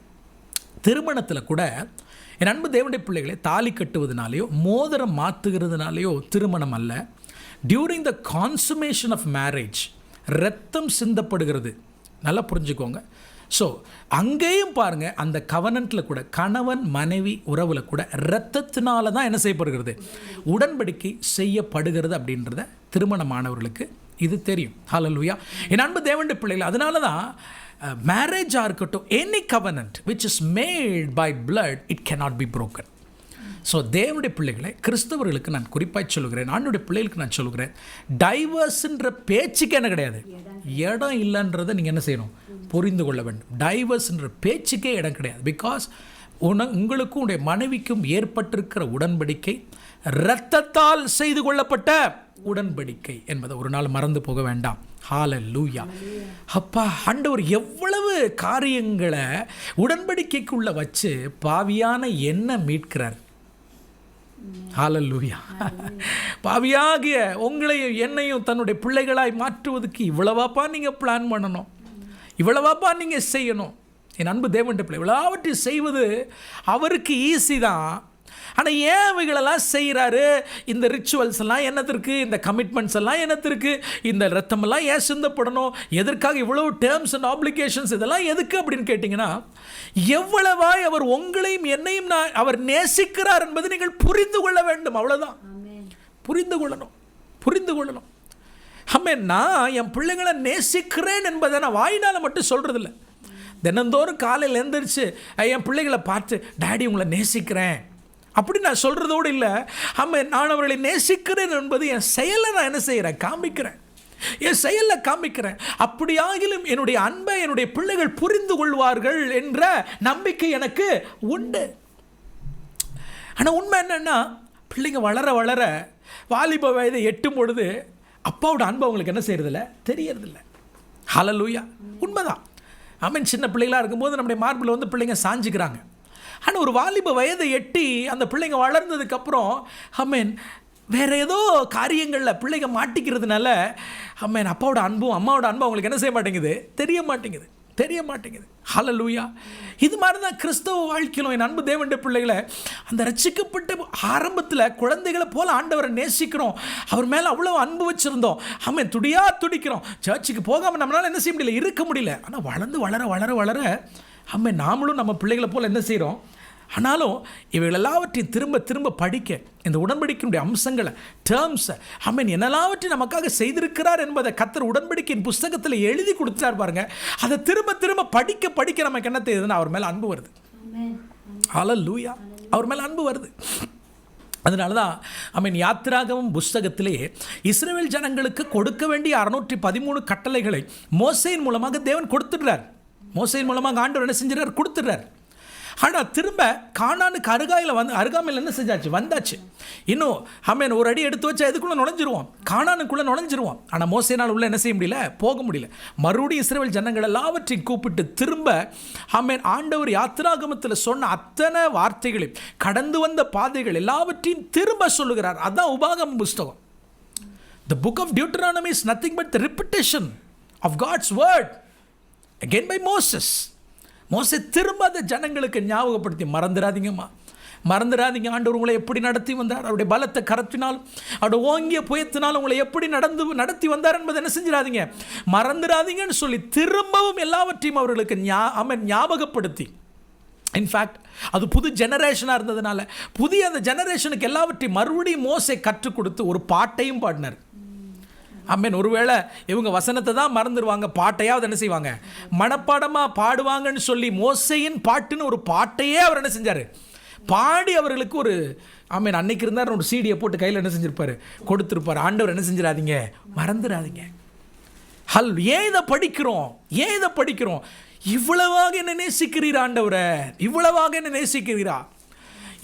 திருமணத்தில் கூட, என் அன்பு தேவனுடைய பிள்ளைகளை, தாலி கட்டுவதனாலேயோ மோதிரம் மாற்றுகிறதுனாலேயோ திருமணம் அல்ல. டியூரிங் த கான்சுமேஷன் ஆஃப் மேரேஜ் இரத்தம் சிந்தப்படுகிறது. நல்லா புரிஞ்சுக்கோங்க. ஸோ அங்கேயும் பாருங்கள், அந்த கவனன்ட்டில் கூட கணவன் மனைவி உறவில் கூட இரத்தத்தினால தான் என்ன செய்யப்படுகிறது, உடன்படிக்கை செய்யப்படுகிறது அப்படின்றத திருமணமானவர்களுக்கு இது தெரியும். ஹல்லேலூயா. என் அன்பு தேவனுடைய பிள்ளைகள், அதனால தான் மேரேஜாக இருக்கட்டும், any covenant which is made by blood, it cannot be broken. So தேவனுடைய பிள்ளைகளை, கிறிஸ்தவர்களுக்கு நான் குறிப்பாக சொல்லுகிறேன், ஆண்டுடைய பிள்ளைகளுக்கு நான் சொல்லுகிறேன், டைவர்ஸ்ன்ற பேச்சுக்கு என்ன கிடையாது, இடம் இல்லைன்றதை நீங்கள் என்ன செய்யணும், புரிந்து கொள்ள வேண்டும். டைவர்ஸ்ன்ற பேச்சுக்கே இடம் கிடையாது. பிகாஸ் உங்களுக்கும் உடைய மனைவிக்கும் ஏற்பட்டிருக்கிற உடன்படிக்கை இரத்தத்தால் செய்து கொள்ளப்பட்ட உடன்படிக்கை என்பதை ஒரு நாள் மறந்து போக வேண்டாம். ஹல்லேலூயா. அப்பா, ஆண்டவர் எவ்வளவு காரியங்களை உடன்படிக்கைக்குள்ள வச்சு பாவியான என்ன மீட்கிறார். ஹல்லேலூயா. பாவியாகிய உங்களையும் என்னையும் தன்னுடைய பிள்ளைகளாய் மாற்றுவதற்கு இவ்வளவாப்பா நீங்கள் பிளான் பண்ணணும், இவ்வளவாப்பா நீங்கள் செய்யணும். என் அன்பு தேவனுடைய பிள்ளை, இவ்வளவாவற்றையும் செய்வது அவருக்கு ஈஸி தான். ஆனால் ஏன் இவைகளெல்லாம் செய்கிறாரு, இந்த ரிச்சுவல்ஸ் எல்லாம் என்னத்திற்கு, இந்த கமிட்மெண்ட்ஸ் எல்லாம் என்னத்திற்கு, இந்த ரத்தமெல்லாம் ஏன் சிந்தப்படணும், எதற்காக இவ்வளோ டேர்ம்ஸ் அண்ட் ஆப்ளிகேஷன்ஸ், இதெல்லாம் எதுக்கு அப்படின்னு கேட்டிங்கன்னா, எவ்வளவாய் அவர் உங்களையும் என்னையும் அவர் நேசிக்கிறார் என்பதை நீங்கள் புரிந்து கொள்ள வேண்டும். அவ்வளோதான். புரிந்து கொள்ளணும். ஆமென். நான் என் பிள்ளைங்களை நேசிக்கிறேன் என்பதை நான் வாயினால் மட்டும் சொல்கிறதில்ல. தினந்தோறும் காலையில் எழுந்திரிச்சு என் பிள்ளைகளை பார்த்து, டாடி உங்களை நேசிக்கிறேன், அப்படி நான் சொல்கிறதோடு இல்லை, ஆமென், நான் அவர்களை நேசிக்கிறேன் என்பது என் செயலை நான் என்ன செய்கிறேன், காமிக்கிறேன், என் செயலில் காமிக்கிறேன். அப்படியாகிலும் என்னுடைய அன்பை என்னுடைய பிள்ளைகள் புரிந்து கொள்வார்கள் என்ற நம்பிக்கை எனக்கு உண்டு. ஆனால் உண்மை என்னென்னா, பிள்ளைங்க வளர வளர வாலிப வயதை எட்டும் பொழுது அப்பாவோட அன்பு அவங்களுக்கு என்ன செய்யறதில்ல, தெரியறதில்ல. ஹல்லேலூயா, உண்மைதான். ஆமென். சின்ன பிள்ளைகளாக இருக்கும்போது நம்முடைய மார்பில் வந்து பிள்ளைங்க சாஞ்சிக்கிறாங்க. ஆனால் ஒரு வாலிப வயதை எட்டி அந்த பிள்ளைங்க வளர்ந்ததுக்கப்புறம் ஆமென், வேறு ஏதோ காரியங்களில் பிள்ளைங்க மாட்டிக்கிறதுனால ஆமென், அப்பாவோட அன்பும் அம்மாவோட அன்பும் அவங்களுக்கு என்ன செய்ய மாட்டேங்குது, தெரிய மாட்டேங்குது. ஹல்லேலூயா. இது மாதிரி தான் கிறிஸ்தவ வாழ்க்கையிலும் என் அன்பு தேவனுடைய பிள்ளைகளை, அந்த ரட்சிக்கப்பட்ட ஆரம்பத்தில் குழந்தைகளை போல ஆண்டவரை நேசிக்கிறோம், அவர் மேலே அவ்வளோ அன்பு வச்சுருந்தோம், ஆமென், துடிக்கிறோம், சர்ச்சுக்கு போகாமல் நம்மளால் என்ன செய்ய முடியல, இருக்க முடியல. ஆனால் வளர்ந்து வளர ஆமென், நாமளும் நம்ம பிள்ளைகளை போல் என்ன செய்கிறோம். ஆனாலும் இவைகள் எல்லாவற்றையும் திரும்ப படிக்க, இந்த உடன்படிக்கையுடைய அம்சங்களை, டேர்ம்ஸை, ஆமென், என்னெல்லாவற்றையும் நமக்காக செய்திருக்கிறார் என்பதை கர்த்தர் உடன்படிக்கையின் புஸ்தகத்தில் எழுதி கொடுத்துட்டார் பாருங்க. அதை திரும்ப படிக்க நமக்கு என்ன தெரியுதுன்னா, அவர் மேலே அன்பு வருது. ஹல்லேலூயா, அவர் மேலே அன்பு வருது. அதனால தான் ஆமென், யாத்திராகமம் புஸ்தகத்திலே இஸ்ரவேல் ஜனங்களுக்கு கொடுக்க வேண்டிய 613 கட்டளைகளை மோசேயின் மூலமாக தேவன் கொடுத்துடுறார். மோசேயின் மூலமாக ஆண்டவர் என்ன செஞ்சிடறார், கொடுத்துடுறார். ஆனால் திரும்ப கானானுக்கு அருகாமையில் என்ன செஞ்சாச்சு, வந்தாச்சு. இன்னும் ஆமென், ஒரு அடி எடுத்து வச்சா எதுக்குள்ளே நுழைஞ்சிருவோம், கானானுக்குள்ளே நுழைஞ்சிருவோம். ஆனால் மோசேனால் உள்ள என்ன செய்ய முடியல, போக முடியல. மறுபடியும் இஸ்ரவேல் ஜனங்கள் எல்லாவற்றையும் கூப்பிட்டு திரும்ப ஆமென், ஆண்டவர் யாத்திராகமத்தில் சொன்ன அத்தனை வார்த்தைகளையும், கடந்து வந்த பாதைகள் எல்லாவற்றையும் திரும்ப சொல்லுகிறார். அதுதான் உபாகம புஸ்தகம். The book of Deuteronomy is nothing but the repetition of God's word again by Moses. மோசே திரும்ப அந்த ஜனங்களுக்கு ஞாபகப்படுத்தி, மறந்துடாதீங்க ஆண்டவர் உங்களை எப்படி நடத்தி வந்தார், அவருடைய பலத்தை கரத்தினால், அவருடைய ஓங்கிய புயத்தினால் உங்களை எப்படி நடத்தி வந்தார் என்பதை என்ன செஞ்சிடாதீங்க, மறந்துடாதீங்கன்னு சொல்லி திரும்பவும் எல்லாவற்றையும் அவர்களுக்கு ஞாபகப்படுத்தி, இன்ஃபேக்ட் அது புது ஜெனரேஷனாக இருந்ததுனால புதிய அந்த ஜெனரேஷனுக்கு எல்லாவற்றையும் மறுபடியும் மோசே கற்றுக் கொடுத்து ஒரு பாட்டையும் பாடினார். ஆமென். ஒருவேளை இவங்க வசனத்தை தான் மறந்துடுவாங்க, பாட்டையாவது என்ன செய்வாங்க, மனப்பாடமாக பாடுவாங்கன்னு சொல்லி மோசேயின் பாட்டுன்னு ஒரு பாட்டையே அவர் என்ன செஞ்சார், பாடி அவர்களுக்கு ஒரு ஆமென், அன்னைக்கு இருந்தார் ஒரு சீடியை போட்டு கையில் என்ன செஞ்சிருப்பார், கொடுத்துருப்பார். ஆண்டவர் என்ன செஞ்சிடாதீங்க, மறந்துடாதீங்க. ஏன் இதை படிக்கிறோம், இவ்வளவாக என்ன நேசிக்கிறீரா ஆண்டவரை, இவ்வளவாக என்ன நேசிக்கிறீரா,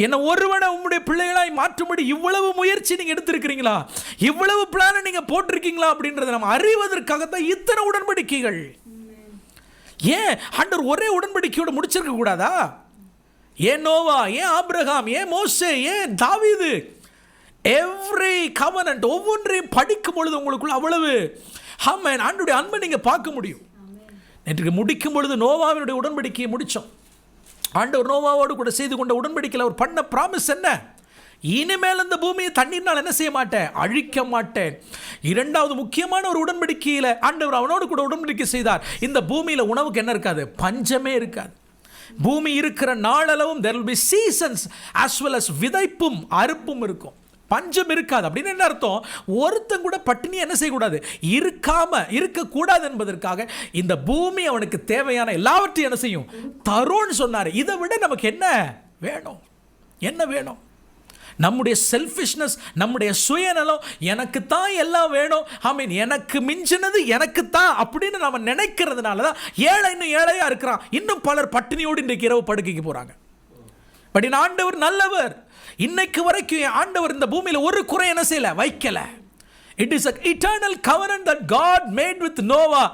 என்னை ஒருவனை உங்களுடைய பிள்ளைகளாய் மாற்றும்படி இவ்வளவு முயற்சி நீங்கள் எடுத்திருக்கிறீங்களா, இவ்வளவு பிளானை நீங்கள் போட்டிருக்கீங்களா அப்படின்றத நம்ம அறிவதற்காகத்தான் இத்தனை உடன்படிக்கைகள். ஏன் ஆண்டவர் ஒரே உடன்படிக்கையோடு முடிச்சிருக்க கூடாதா? ஏன் நோவா, ஏன் ஆபிரகாம், ஏன் மோசே, ஏன் தாவீது, எவ்ரி கவனன்ட் ஒவ்வொன்றையும் படிக்கும் பொழுது உங்களுக்குள்ள அவ்வளவு ஆமென் ஆண்டவருடைய அன்பை நீங்கள் பார்க்க முடியும். நேற்றுக்கு முடிக்கும் பொழுது நோவாவினுடைய உடன்படிக்கையை முடித்தோம். ஆண்டவர் நோவாவோடு கூட செய்து கொண்ட உடன்படிக்கையில் அவர் பண்ண ப்ராமிஸ் என்ன, இனிமேல் இந்த பூமியை தண்ணீர்னால் என்ன செய்ய மாட்டேன், அழிக்க மாட்டேன். இரண்டாவது முக்கியமான ஒரு உடன்படிக்கையில் ஆண்டவர் அவனோடு கூட உடன்படிக்கை செய்தார், இந்த பூமியில் உணவுக்கு என்ன இருக்காது, பஞ்சமே இருக்காது. பூமி இருக்கிற நாளளவும் there will be seasons as well as விதைப்பும் அறுப்பும் இருக்கும், பஞ்சம் இருக்காது. அப்படின்னு என்ன அர்த்தம், ஒருத்தன் கூட பட்டினி என்ன செய்யக்கூடாது, இருக்கக்கூடாது என்பதற்காக இந்த பூமி அவனுக்கு தேவையான எல்லாவற்றையும் என்ன செய்யும், தரும்னு சொன்னார். இதை விட நமக்கு என்ன வேணும்? நம்முடைய செல்ஃபிஷ்னஸ், நம்முடைய சுயநலம், எனக்கு தான் எல்லாம் வேணும், ஆமீன், எனக்கு மிஞ்சினது எனக்கு தான் அப்படின்னு நம்ம நினைக்கிறதுனால தான் ஏழை இன்னும் ஏழையா இருக்கிறான். இன்னும் பலர் பட்டினியோடு இன்றைக்கு இரவு படுக்கைக்கு போறாங்க. பட் ஆண்டவர் நல்லவர். இன்னைக்கு வரைக்கும் ஆண்டவர் இந்த பூமியில் ஒரு குறை என்ன செய்யல, வைக்கல. It is an eternal covenant that God made with Noah,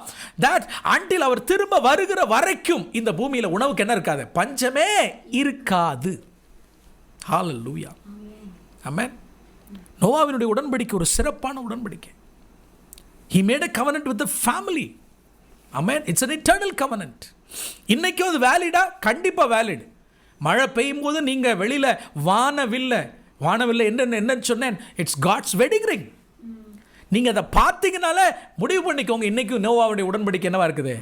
that until அவர் திரும்ப வருகிற வரைக்கும் இந்த பூமியில் உணவுக்கு என்ன இருக்காது, பஞ்சமே இருக்காது. Hallelujah. Amen. நோவாவினுடைய உடன்படிக்கை ஒரு சிறப்பான உடன்படிக்கை. He made a covenant with the family. Amen. It's an eternal covenant. இன்னைக்கும் அது வேலிடா? கண்டிப்பா வேலிட். மழை பெய்யும் போது நீங்கள் வெளியில் வானவில்லை என்னன்னு சொன்னேன், இட்ஸ் காட்ஸ் வெட்டிங் ரிங். நீங்கள் அதை பார்த்தீங்கனால முடிவு பண்ணிக்கோங்க, இன்றைக்கும் நோவாவுடைய உடன்படிக்கை என்னவா இருக்குது,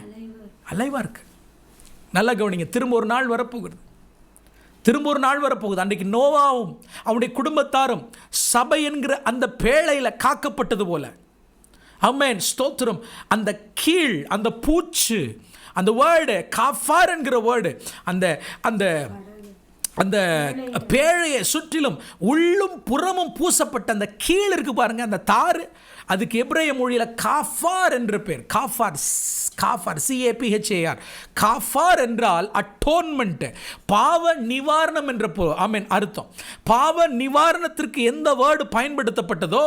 அலைவாக இருக்குது. நல்லா கவனிங்க, திரும்ப ஒரு நாள் வரப்போகுது. அன்றைக்கு நோவாவும் அவனுடைய குடும்பத்தாரும் சபை என்கிற அந்த பேழையில் காக்கப்பட்டது போல, ஆமென், ஸ்தோத்திரம், அந்த கீழ் அந்த பூச்சு, அந்த வேர்டு காஃபார் என்கிற வேர்டு, அந்த அந்த பேழையை சுற்றிலும் உள்ளும் புறமும் பூசப்பட்ட அந்த கீழ் இருக்கு பாருங்க, அந்த தாறு, அதுக்கு எபிரேய மொழியில் காஃபார் என்று பேர். காஃபார், காஃபார், CAPHAR. காஃபார் என்றால் அட்டோன்மெண்ட், பாவ நிவாரணம் என்ற அர்த்தம். பாவ நிவாரணத்திற்கு எந்த வேர்டு பயன்படுத்தப்பட்டதோ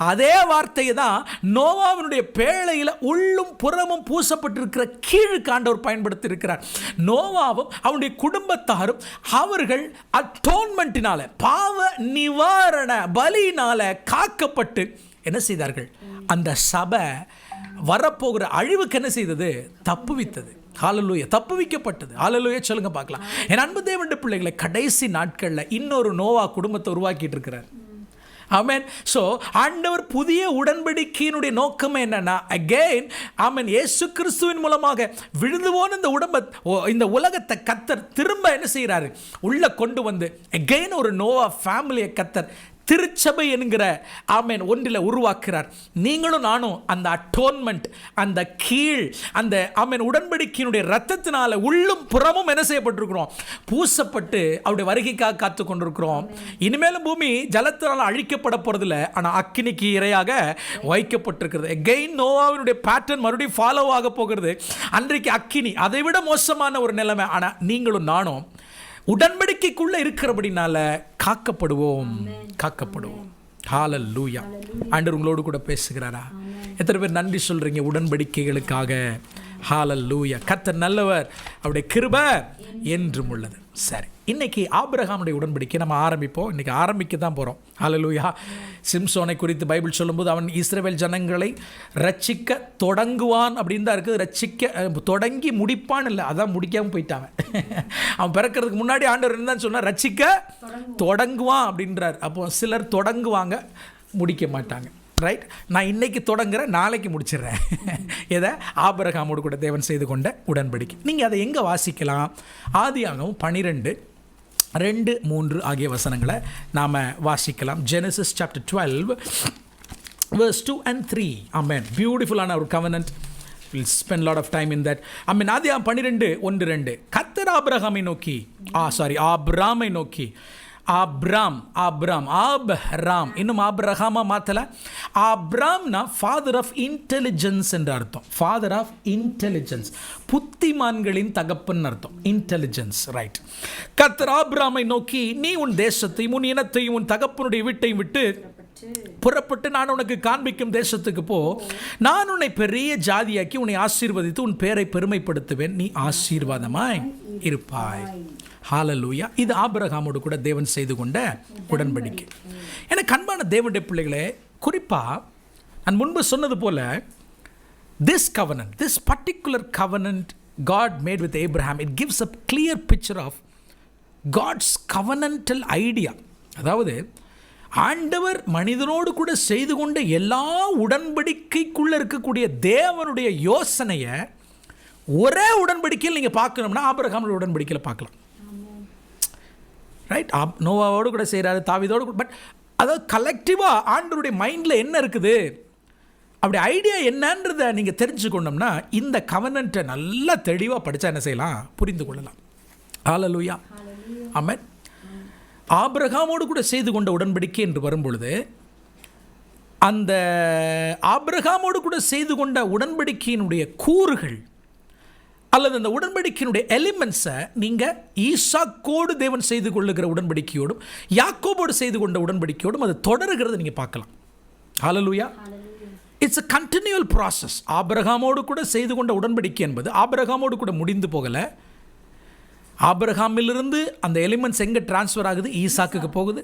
அதே வார்த்தையை தான் நோவாவினுடைய பேழையில் உள்ளும் புறமும் பூசப்பட்டிருக்கிற கீழுக்கு ஆண்டவர் பயன்படுத்தி இருக்கிறார். நோவாவும் அவனுடைய குடும்பத்தாரும் அவர்கள் அட்டோன்மெண்ட்டினால, பாவ நிவாரண பலியினால காக்கப்பட்டு என்ன செய்தார்கள்? அந்த சபை வரப்போகிற அழிவுக்கு என்ன செய்தது? தப்புவித்தது. ஹல்லேலூயா, தப்புவிக்கப்பட்டது. ஹல்லேலூயா சொல்லுங்க பார்க்கலாம். என் அன்பு தேவனுடைய பிள்ளைகளை, கடைசி நாட்களில் இன்னொரு நோவா குடும்பத்தை உருவாக்கிட்டு இருக்கிறார். ஆமென். ஸோ ஆண்டவர் புதிய உடன்படிக்கையினுடைய நோக்கம் என்னன்னா, அகெயின் ஆமென், இயேசு கிறிஸ்துவின் மூலமாக விழுந்து போன இந்த உலகத்தை கர்த்தர் திரும்ப என்ன செய்கிறாரு? உள்ள கொண்டு வந்து அகெயின் ஒரு நோவா ஃபேமிலியை கர்த்தர் திருச்சபை என்கிற ஆமென் ஒன்றில் உருவாக்குறார். நீங்களும் நானும் அந்த அட்டோன்மெண்ட், அந்த கீழ், அந்த ஆமென் உடன்படிக்கையினுடைய ரத்தத்தினால உள்ளும் புறமும் என்ன செய்யப்பட்டிருக்கிறோம்? பூசப்பட்டு அவருடைய வருகைக்காக காத்து கொண்டிருக்கிறோம். இனிமேலும் பூமி ஜலத்தினால் அழிக்கப்பட போறதில்லை, ஆனால் அக்கினிக்கு இரையாக வைக்கப்பட்டிருக்கிறது. எகெயின் நோவாவினுடைய பேட்டர்ன் மறுபடியும் ஃபாலோ ஆக போகிறது. அன்றைக்கு அக்கினி, அதை விட மோசமான ஒரு நிலைமை. ஆனால் நீங்களும் நானும் உடன்படிக்கைக்குள்ள இருக்கிறபடினால காக்கப்படுவோம். ஹல்லேலூயா. ஆண்டவர் உங்களோடு கூட பேசுகிறாரா? எத்தனை பேர் நன்றி சொல்றீங்க உடன்படிக்கைகளுக்காக? ஹல்லேலூயா. கர்த்தர் நல்லவர், அவருடைய கிருபை என்றும் உள்ளது. சரி, இன்னைக்கு ஆபிரகாமுடைய உடன்படிக்கை நம்ம ஆரம்பிப்போம். இன்னைக்கு ஆரம்பிக்க தான் போகிறோம். ஹல்லேலூயா. சிம்சோனை குறித்து பைபிள் சொல்லும்போது அவன் இஸ்ரவேல் ஜனங்களை ரட்சிக்க தொடங்குவான் அப்படின்னு தான் இருக்குது. ரட்சிக்க தொடங்கி முடிப்பான் இல்லை, அதான் முடிக்காமல் போயிட்டாங்க. அவன் பிறக்கிறதுக்கு முன்னாடி ஆண்டவர் என்ன சொன்னார்? ரட்சிக்க தொடங்குவான் அப்படின்றார். அப்போ சிலர் தொடங்குவாங்க, முடிக்க மாட்டாங்க. ரைட், நான் இன்னைக்கு தொடங்குறேன், நாளைக்கு முடிச்சிடுறேன். எதை? ஆபிரகாமோடு கூட தேவன் செய்து கொண்ட உடன்படிக்கை. நீங்கள் அதை எங்கே வாசிக்கலாம்? ஆதியாகமம் 12:2-3 ஆகிய வசனங்களை நாம் வாசிக்கலாம். Genesis chapter 12 verse 2 and 3. ஆமென். பியூட்டிஃபுல்லான ஒரு covenant. We'll spend a lot of time in that. ஆமென். ஆதியாகமம் 12:1-2 கர்த்தர் ஆபிரகாமை நோக்கி, ஆபிராமை நோக்கி, ஆப்ராம் இன்னும் ஆபிரகாமா மாத்தல. ஆப்ராம்னா ஃபாதர் ஆஃப் இன்டெலிஜென்ஸ் என்ற அர்த்தம். ஃபாதர் ஆஃப் இன்டெலிஜென்ஸ், புத்திமான்களின் தகப்பன் அர்த்தம். Intelligence, right. கர்த்தர் ஆபிராமை நோக்கி, நீ உன் தேசத்தையும் உன் இனத்தையும் உன் தகப்பனுடைய வீட்டையும் விட்டு புறப்பட்டு நான் உனக்கு காண்பிக்கும் தேசத்துக்கு போ. நான் உன்னை பெரிய ஜாதியாக்கி உன்னை ஆசீர்வதித்து உன் பேரை பெருமைப்படுத்துவேன். நீ ஆசீர்வாதமாய் இருப்பாய். ஹல்லேலூயா. இது ஆபிரகாமோடு கூட தேவன் செய்து கொண்ட உடன்படிக்கை. எனக்கு அன்பான தேவனுடைய பிள்ளைகளே, குறிப்பாக நான் முன்பு சொன்னது போல, this covenant, this particular covenant God made with Abraham, it gives a clear picture of God's covenantal idea. அதாவது ஆண்டவர் மனிதனோடு கூட செய்து கொண்ட எல்லா உடன்படிக்கைக்குள்ளே இருக்கக்கூடிய தேவனுடைய யோசனையை ஒரே உடன்படிக்கையில் நீங்கள் பார்க்கணும்னா ஆபிரகாமுடைய உடன்படிக்கையில் பார்க்கலாம். ரைட், நோவாவோடு கூட செய்கிறாரு, தாவீதோடு கூட. பட் அதாவது கலெக்டிவாக ஆண்டவருடைய மைண்டில் என்ன இருக்குது, அப்படி ஐடியா என்னன்றதை நீங்கள் தெரிஞ்சுக்கொண்டோம்னா இந்த கவனன்ட்டை நல்லா தெளிவாக படித்தா என்ன செய்யலாம்? புரிந்து கொள்ளலாம். ஹல்லேலூயா. ஆமென். ஆபிரகாமோடு கூட செய்து கொண்ட உடன்படிக்கை என்று வரும்பொழுது, அந்த ஆபிரகாமோடு கூட செய்து கொண்ட உடன்படிக்கையினுடைய கூறுகள் அல்லது அந்த உடன்படிக்கையினுடைய எலிமெண்ட்ஸை நீங்கள் ஈசாக்கோடு தேவன் செய்து கொள்ளுகிற உடன்படிக்கையோடும் யாக்கோபோடு செய்து கொண்ட உடன்படிக்கையோடும் அது தொடருகிறத நீங்கள் பார்க்கலாம். Hallelujah. It's a continual process. ஆபிரகாமோடு கூட செய்து கொண்ட உடன்படிக்கை என்பது ஆபிரகாமோடு கூட முடிந்து போகலை. ஆபிரகாமிலிருந்து அந்த எலிமெண்ட்ஸ் எங்கே டிரான்ஸ்ஃபர் ஆகுது? ஈசாக்குக்கு போகுது.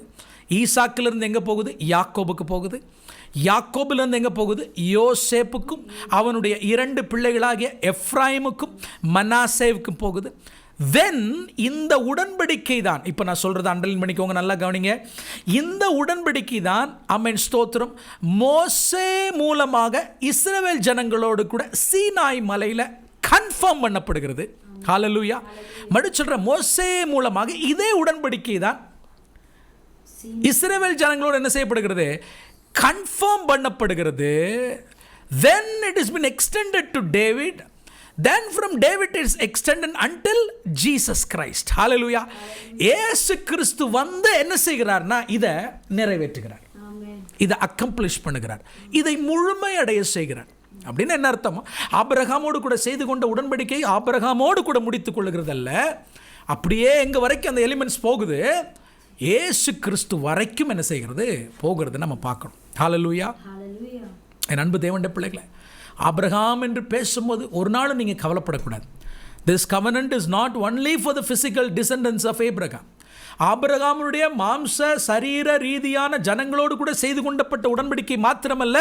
ஈசாக்கிலிருந்து எங்கே போகுது? யாக்கோபுக்கு போகுது. யாக்கோபிலிருந்து எங்கே போகுது? யோசேப்புக்கும் அவனுடைய 2 பிள்ளைகளாகிய எப்ராயிமுக்கும் மனாசேவுக்கும் போகுது. தென் இந்த உடன்படிக்கை தான், இப்போ நான் சொல்கிறது அண்டர்லைன் பண்ணிக்கோங்க, நல்லா கவனிங்க. இந்த உடன்படிக்கை தான் ஆமென் ஸ்தோத்திரம் மோசே மூலமாக இஸ்ரவேல் ஜனங்களோடு கூட சீனாய் மலையில் கன்ஃபார்ம் பண்ணப்படுகிறது. ஹல்லேலூயா. மறுபடியும் சொல்கிறேன், மோசே மூலமாக இதே உடன்படிக்கை தான் இஸ்ரவேல் ஜனங்களோடு என்ன செய்யப்படுகிறது? Confirm பண்ணப்படுகிறது. Then it has been extended to David. then from David is extended until Jesus Christ. Hallelujah. இயேசு கிறிஸ்து வந்து என்ன செய்கிறார்னா இதை நிறைவேற்றுகிறார், இதை அக்கம்ப்ளிஷ் பண்ணுகிறார், இதை முழுமையடைய செய்கிறார். அப்படின்னு என்ன அர்த்தம்? ஆபிரகாமோடு கூட செய்து கொண்ட உடன்படிக்கை ஆபிரகாமோடு கூட முடித்துக் கொள்ளுகிறதல்ல, அப்படியே எங்க வரைக்கும் அந்த எலிமெண்ட்ஸ் போகுது, இயேசு கிறிஸ்து வரைக்கும் என்ன செய்கிறது போகிறது நம்ம பார்க்கணும். ஹல்லேலூயா. என் அன்பு தேவனுடைய பிள்ளைகளே, ஆபிரகாம் என்று பேசும்போது ஒரு நாளும் நீங்கள் கவலைப்படக்கூடாது. This covenant is not only for the physical descendants of Abraham. ஆபிரகாமுடைய மாம்ச சரீர ரீதியான ஜனங்களோடு கூட செய்து கொண்டப்பட்ட உடன்படிக்கை மாத்திரமல்ல,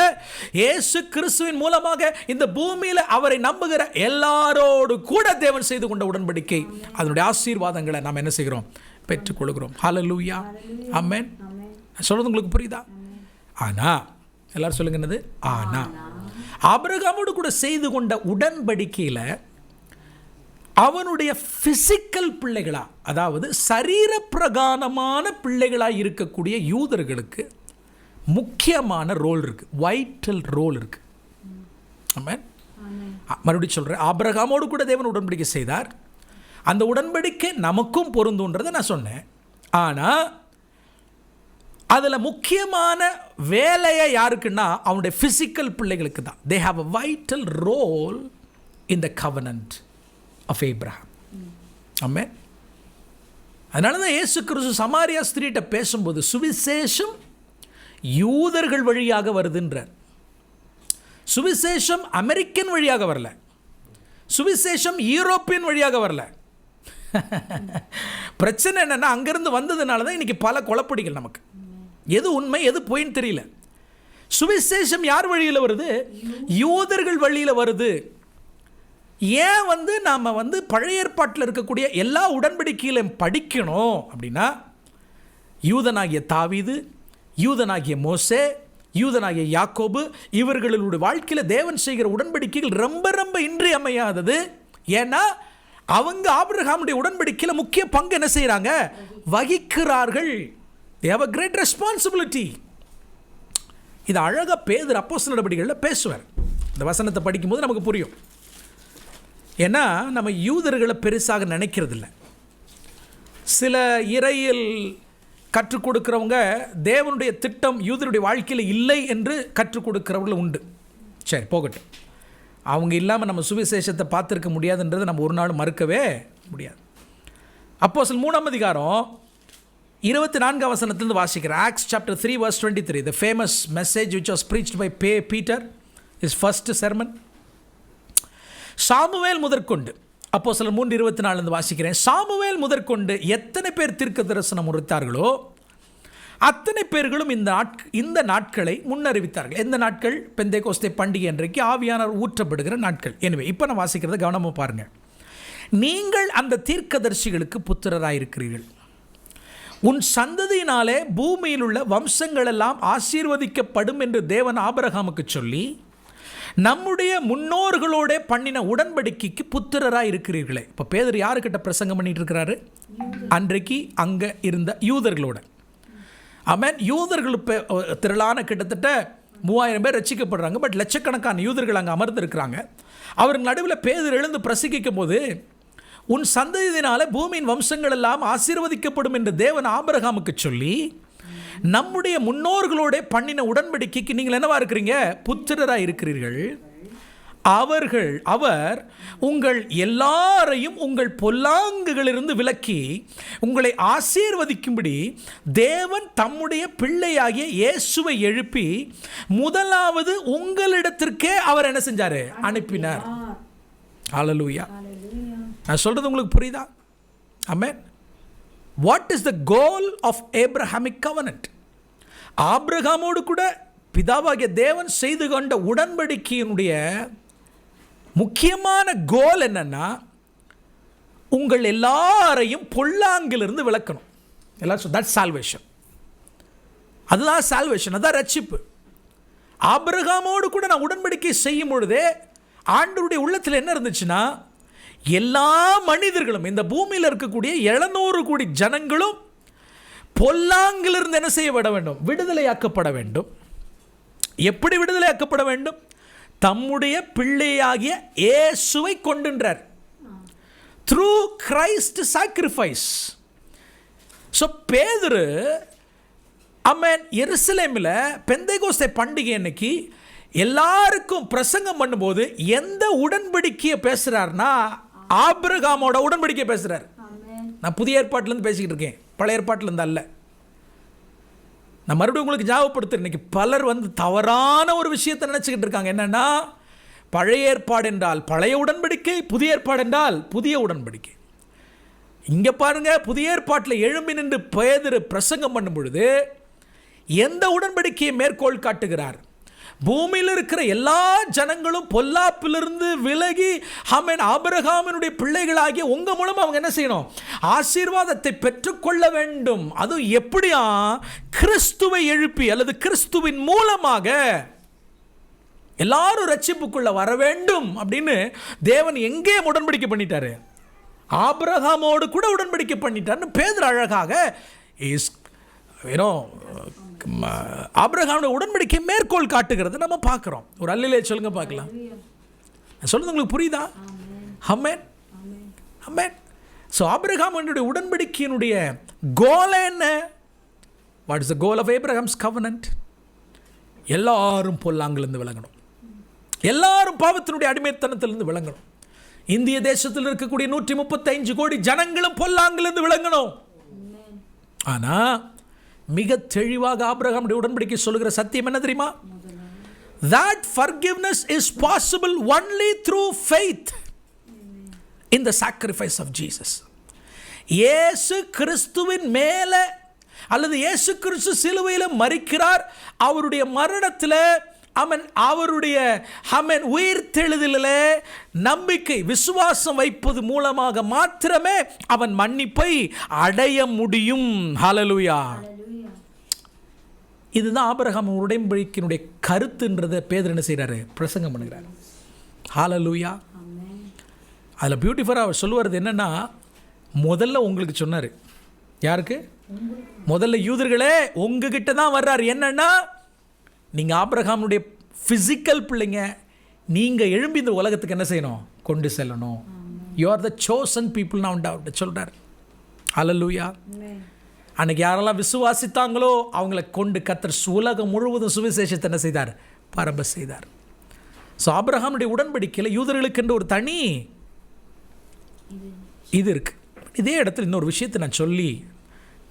இயேசு கிறிஸ்துவின் மூலமாக இந்த பூமியில் அவரை நம்புகிற எல்லாரோடு கூட தேவன் செய்து கொண்ட உடன்படிக்கை, அதனுடைய ஆசீர்வாதங்களை நாம் என்ன செய்கிறோம் பெற்றுக்கொள்கிறோம். ஹல்லேலூயா. ஆமென். சொல்றது உங்களுக்கு புரியுதா? ஆனா எல்லாரும் சொல்லுங்க என்னது? ஆனா ஆபிரகாமோடு கூட செய்து கொண்ட உடன்படிக்கையில் அவனுடைய பிசிக்கல் பிள்ளைகளா, அதாவது சரீர பிரகாரமான பிள்ளைகளாக இருக்கக்கூடிய யூதர்களுக்கு முக்கியமான ரோல் இருக்கு, வைட்டல் ரோல் இருக்கு. ஆமென். மறுபடியும் சொல்றேன், ஆபிரகாமோடு கூட தேவன் உடன்படிக்கை செய்தார், அந்த உடன்படிக்கை நமக்கும் பொருந்துன்றதை நான் சொன்னேன். ஆனால் அதில் முக்கியமான வேலையை யாருக்குன்னா அவனுடைய ஃபிசிக்கல் பிள்ளைகளுக்கு தான். They have a vital role in the covenant of Abraham. Amen. அதனால தான் இயேசு கிறிஸ்து சமாரியா ஸ்திரீட்ட பேசும்போது சுவிசேஷம் யூதர்கள் வழியாக வருதுன்றார். சுவிசேஷம் அமெரிக்கன் வழியாக வரல, சுவிசேஷம் யூரோப்பியன் வழியாக வரல. பிரச்சனை என்னன்னா அங்கிருந்து வந்ததுனால தான் இன்னைக்கு பல குழப்படிகள், நமக்கு எது உண்மை எது பொய்ன்னு தெரியல. சுவிசேஷம் யார் வழியில் வருது? யூதர்கள் வழியில் வருது. ஏன் நாம் பழைய ஏற்பாட்டில் இருக்கக்கூடிய எல்லா உடன்படிக்கையிலும் படிக்கணும் அப்படின்னா, யூதனாகிய தாவீது, யூதனாகிய மோசே, யூதனாகிய யாக்கோபு, இவர்களுடைய வாழ்க்கையில் தேவன் செய்கிற உடன்படிக்கைகள் ரொம்ப ரொம்ப இன்றியமையாதது. ஏன்னா அவங்க ஆபிரகாமுடைய உடன்படிக்கையில் முக்கிய பங்கு என்ன செய்கிறாங்க, வகிக்கிறார்கள். They have a great responsibility. இது அழகாக பேதுரு அப்போஸ்தலர் நடவடிக்கைகளில் பேசுவார். இந்த வசனத்தை படிக்கும்போது நமக்கு புரியும். ஏன்னா நம்ம யூதர்களை பெருசாக நினைக்கிறதில்ல. சில இறையில் கற்றுக் கொடுக்கிறவங்க தேவனுடைய திட்டம் யூதருடைய வாழ்க்கையில் இல்லை என்று கற்றுக் கொடுக்கிறவர்கள் உண்டு. சரி, போகட்டும். அவங்க இல்லாமல் நம்ம சுவிசேஷத்தை பார்த்துருக்க முடியாதுன்றதை நம்ம ஒரு நாள் மறுக்கவே முடியாது. அப்போஸ்தலர் 3ஆம் அதிகாரம் 24ஆம் வசனத்திலிருந்து வாசிக்கிறேன். Acts chapter 3 verse 23, the famous message which was preached by Peter, his first sermon. Samuel முதற்கொண்டு, அப்போஸ்தலர் 3:24 வாசிக்கிறேன். சாமுவேல் முதற்கொண்டு எத்தனை பேர் தீர்க்க தரிசனம் உரைத்தார்களோ அத்தனை பேர்களும் இந்த நாட்களை முன்னறிவித்தார்கள். எந்த நாட்கள்? பெந்தேகோஸ்தே பண்டிகை அன்றைக்கு ஆவியானவர் ஊற்றப்படுகிற நாட்கள். எனவே இப்போ நான் வாசிக்கிறத கவனமாக பாருங்கள். நீங்கள் அந்த தீர்க்கதரிசிகளுக்கு புத்திரராயிருக்கிறீர்கள். உன் சந்ததியினாலே பூமியில் உள்ள வம்சங்கள் எல்லாம் ஆசீர்வதிக்கப்படும் என்று தேவன் ஆபிரகாமுக்கு சொல்லி நம்முடைய முன்னோர்களோட பண்ணின உடன்படிக்கைக்கு புத்திரராக இருக்கிறீர்களே. இப்போ பேதுரு யாருக்கிட்ட பிரசங்கம் பண்ணிட்டு இருக்கிறாரு? அன்றைக்கு அங்கே இருந்த யூதர்களோட. ஆமென். யூதர்கள் திரளான கிட்டத்தட்ட 3000 பேர் ரட்சிக்கப்படுறாங்க. பட் லட்சக்கணக்கான யூதர்கள் அங்கே அமர்ந்து இருக்கிறாங்க. அவர்கள் நடுவில் பேதுரு எழுந்து பிரசங்கிக்கும் போது, உன் சந்ததியினால பூமியின் வம்சங்கள் எல்லாம் ஆசீர்வதிக்கப்படும் என்று தேவன் ஆபிரகாமுக்கு சொல்லி நம்முடைய முன்னோர்களோட பண்ணின உடன்படிக்கைக்கு நீங்கள் என்னவா இருக்கிறீங்க? புத்திரராக இருக்கிறீர்கள். அவர் உங்கள் எல்லாரையும் உங்கள் பொல்லாங்குகளிலிருந்து விலக்கி உங்களை ஆசீர்வதிக்கும்படி தேவன் தம்முடைய பிள்ளையாகிய இயேசுவை எழுப்பி முதலாவது உங்களிடத்திற்கே அவர் என்ன செஞ்சாரு? அனுப்பினார். ஹல்லேலூயா. நான் சொல்றது உங்களுக்கு புரியுதா? Amen. What is the goal of Abrahamic covenant? ஆபிரகாமோடு கூட பிதாவாகிய தேவன் செய்து கொண்ட உடன்படிக்கையினுடைய முக்கியமான கோல் என்னன்னா, உங்கள் எல்லாரையும் பொல்லாங்கிலிருந்து விளக்கணும். எல்லாரும் தட்ஸ் சால்வேஷன். அதுதான் சால்வேஷன், அதுதான் ரட்சிப்பு. ஆபிரகாமோடு கூட நான் உடன்படிக்கை செய்யும் பொழுதே ஆண்டவருடைய உள்ளத்தில் என்ன இருந்துச்சுன்னா, எல்லா மனிதர்களும் இந்த பூமியில் இருக்கக்கூடிய 700 கோடி ஜனங்களும் பொல்லாங்கிலிருந்து என்ன செய்யப்பட வேண்டும்? விடுதலையாக்கப்பட வேண்டும். எப்படி விடுதலையாக்கப்பட வேண்டும்? தம்முடைய பிள்ளையாகிய இயேசுவை கொண்டுன்றார். Through Christ sacrifice. ஸோ பேதுரு ஆமென் எருசலேமில் பெந்தைகோஸ்தே பண்டிகை அன்னைக்கு எல்லாருக்கும் பிரசங்கம் பண்ணும்போது எந்த உடன்படிக்கையை பேசுகிறார்னா ஆபிரகாமோட உடன்படிக்கை பேசுகிறார். நான் புதிய ஏற்பாட்டிலேருந்து பேசிக்கிட்டு இருக்கேன், பழைய ஏற்பாட்டிலேருந்து அல்ல. நான் மறுபடியும் உங்களுக்கு ஞாபகப்படுத்துறேன். இன்றைக்கி பலர் தவறான ஒரு விஷயத்தை நினச்சிக்கிட்டு இருக்காங்க. என்னென்னா பழைய ஏற்பாடு என்றால் பழைய உடன்படிக்கை, புதிய ஏற்பாடு என்றால் புதிய உடன்படிக்கை. இங்கே பாருங்கள், புதிய ஏற்பாட்டில் எழும்பி நின்று பேதுரு பிரசங்கம் பண்ணும் பொழுது எந்த உடன்படிக்கையை மேற்கோள் காட்டுகிறார்? பூமியில் இருக்கிற எல்லா ஜனங்களும் பொல்லாப்பிலிருந்து விலகி ஆபிரகாமினுடைய பிள்ளைகளாகிய உங்கள் மூலம் அவங்க என்ன செய்யணும்? ஆசீர்வாதத்தை பெற்றுக்கொள்ள வேண்டும். அதுவும் எப்படியா? கிறிஸ்துவை எழுப்பி அல்லது கிறிஸ்துவின் மூலமாக எல்லாரும் ரட்சிப்புக்குள்ள வர வேண்டும் அப்படின்னு தேவன் எங்கே உடன்படிக்கை பண்ணிட்டாரு? ஆபிரகாமோடு கூட உடன்படிக்கை பண்ணிட்டார்னு பேதுரு அழகாக ஆபிரகாமுடைய உடன்படிக்கை மேற்கோள் காட்டுகிறது நம்ம பார்க்குறோம். ஒரு அல்லையிலே சொல்லுங்க பார்க்கலாம். சொல்லுங்க, உங்களுக்கு புரியுதா? ஆமென், ஆமென். ஸோ ஆபிரகாமுடைய உடன்படிக்கையினுடைய கோல் என்ன? What is the goal of Abraham's covenant? எல்லாரும் பொல்லாங்கிலிருந்து விளங்கணும், எல்லாரும் பாவத்தினுடைய அடிமைத்தனத்திலிருந்து விளங்கணும். இந்திய தேசத்தில் இருக்கக்கூடிய 135 கோடி ஜனங்களும் பொல்லாங்கிலிருந்து விளங்கணும். ஆனால் மிக தெளிவாக ஆபிரகாமுடைய உடன்படிக்கை சொல்லுகிற சத்தியம் என்ன தெரியுமா? That forgiveness is possible only through faith in the sacrifice of Jesus. இயேசு கிறிஸ்துவின் மேலே அல்லது இயேசு கிறிஸ்து சிலுவையில் மரிக்கிறார். அவருடைய மரணத்தில் அவருடைய உயிர்த்தெழுதலிலே நம்பிக்கை விசுவாசம் வைப்பது மூலமாக மாத்திரமே அவன் மன்னிப்பை அடைய முடியும். ஹல்லேலூயா. இதுதான் ஆபிரகாம் உடன்படிக்கையினுடைய கருத்துன்றதை பேதுரு என்ன செய்கிறாரு? பிரசங்கம் பண்ணுகிறார். ஹல்லேலூயா. அதில் பியூட்டிஃபுல்லாக அவர் சொல்லுவது என்னென்னா, முதல்ல உங்களுக்கு சொன்னார். யாருக்கு? முதல்ல யூதர்களே உங்ககிட்ட தான் வர்றார். என்னன்னா, நீங்கள் ஆபிரகாமுடைய ஃபிசிக்கல் பிள்ளைங்க, நீங்கள் எழும்பி இந்த உலகத்துக்கு என்ன செய்யணும்? கொண்டு செல்லணும். You are the chosen people நான் சொல்கிறார். ஹல்லேலூயா. அன்றைக்கி யாரெல்லாம் விசுவாசித்தாங்களோ அவங்களை கொண்டு கர்த்தர் உலகம் முழுவதும் சுவிசேஷத்தை என்ன செய்தார்? பரம்ப செய்தார். ஸோ ஆபிரகாமுடைய உடன்படிக்கையில் யூதர்களுக்கென்று ஒரு தனி இது இருக்குது. இதே இடத்துல இன்னொரு விஷயத்தை நான் சொல்லி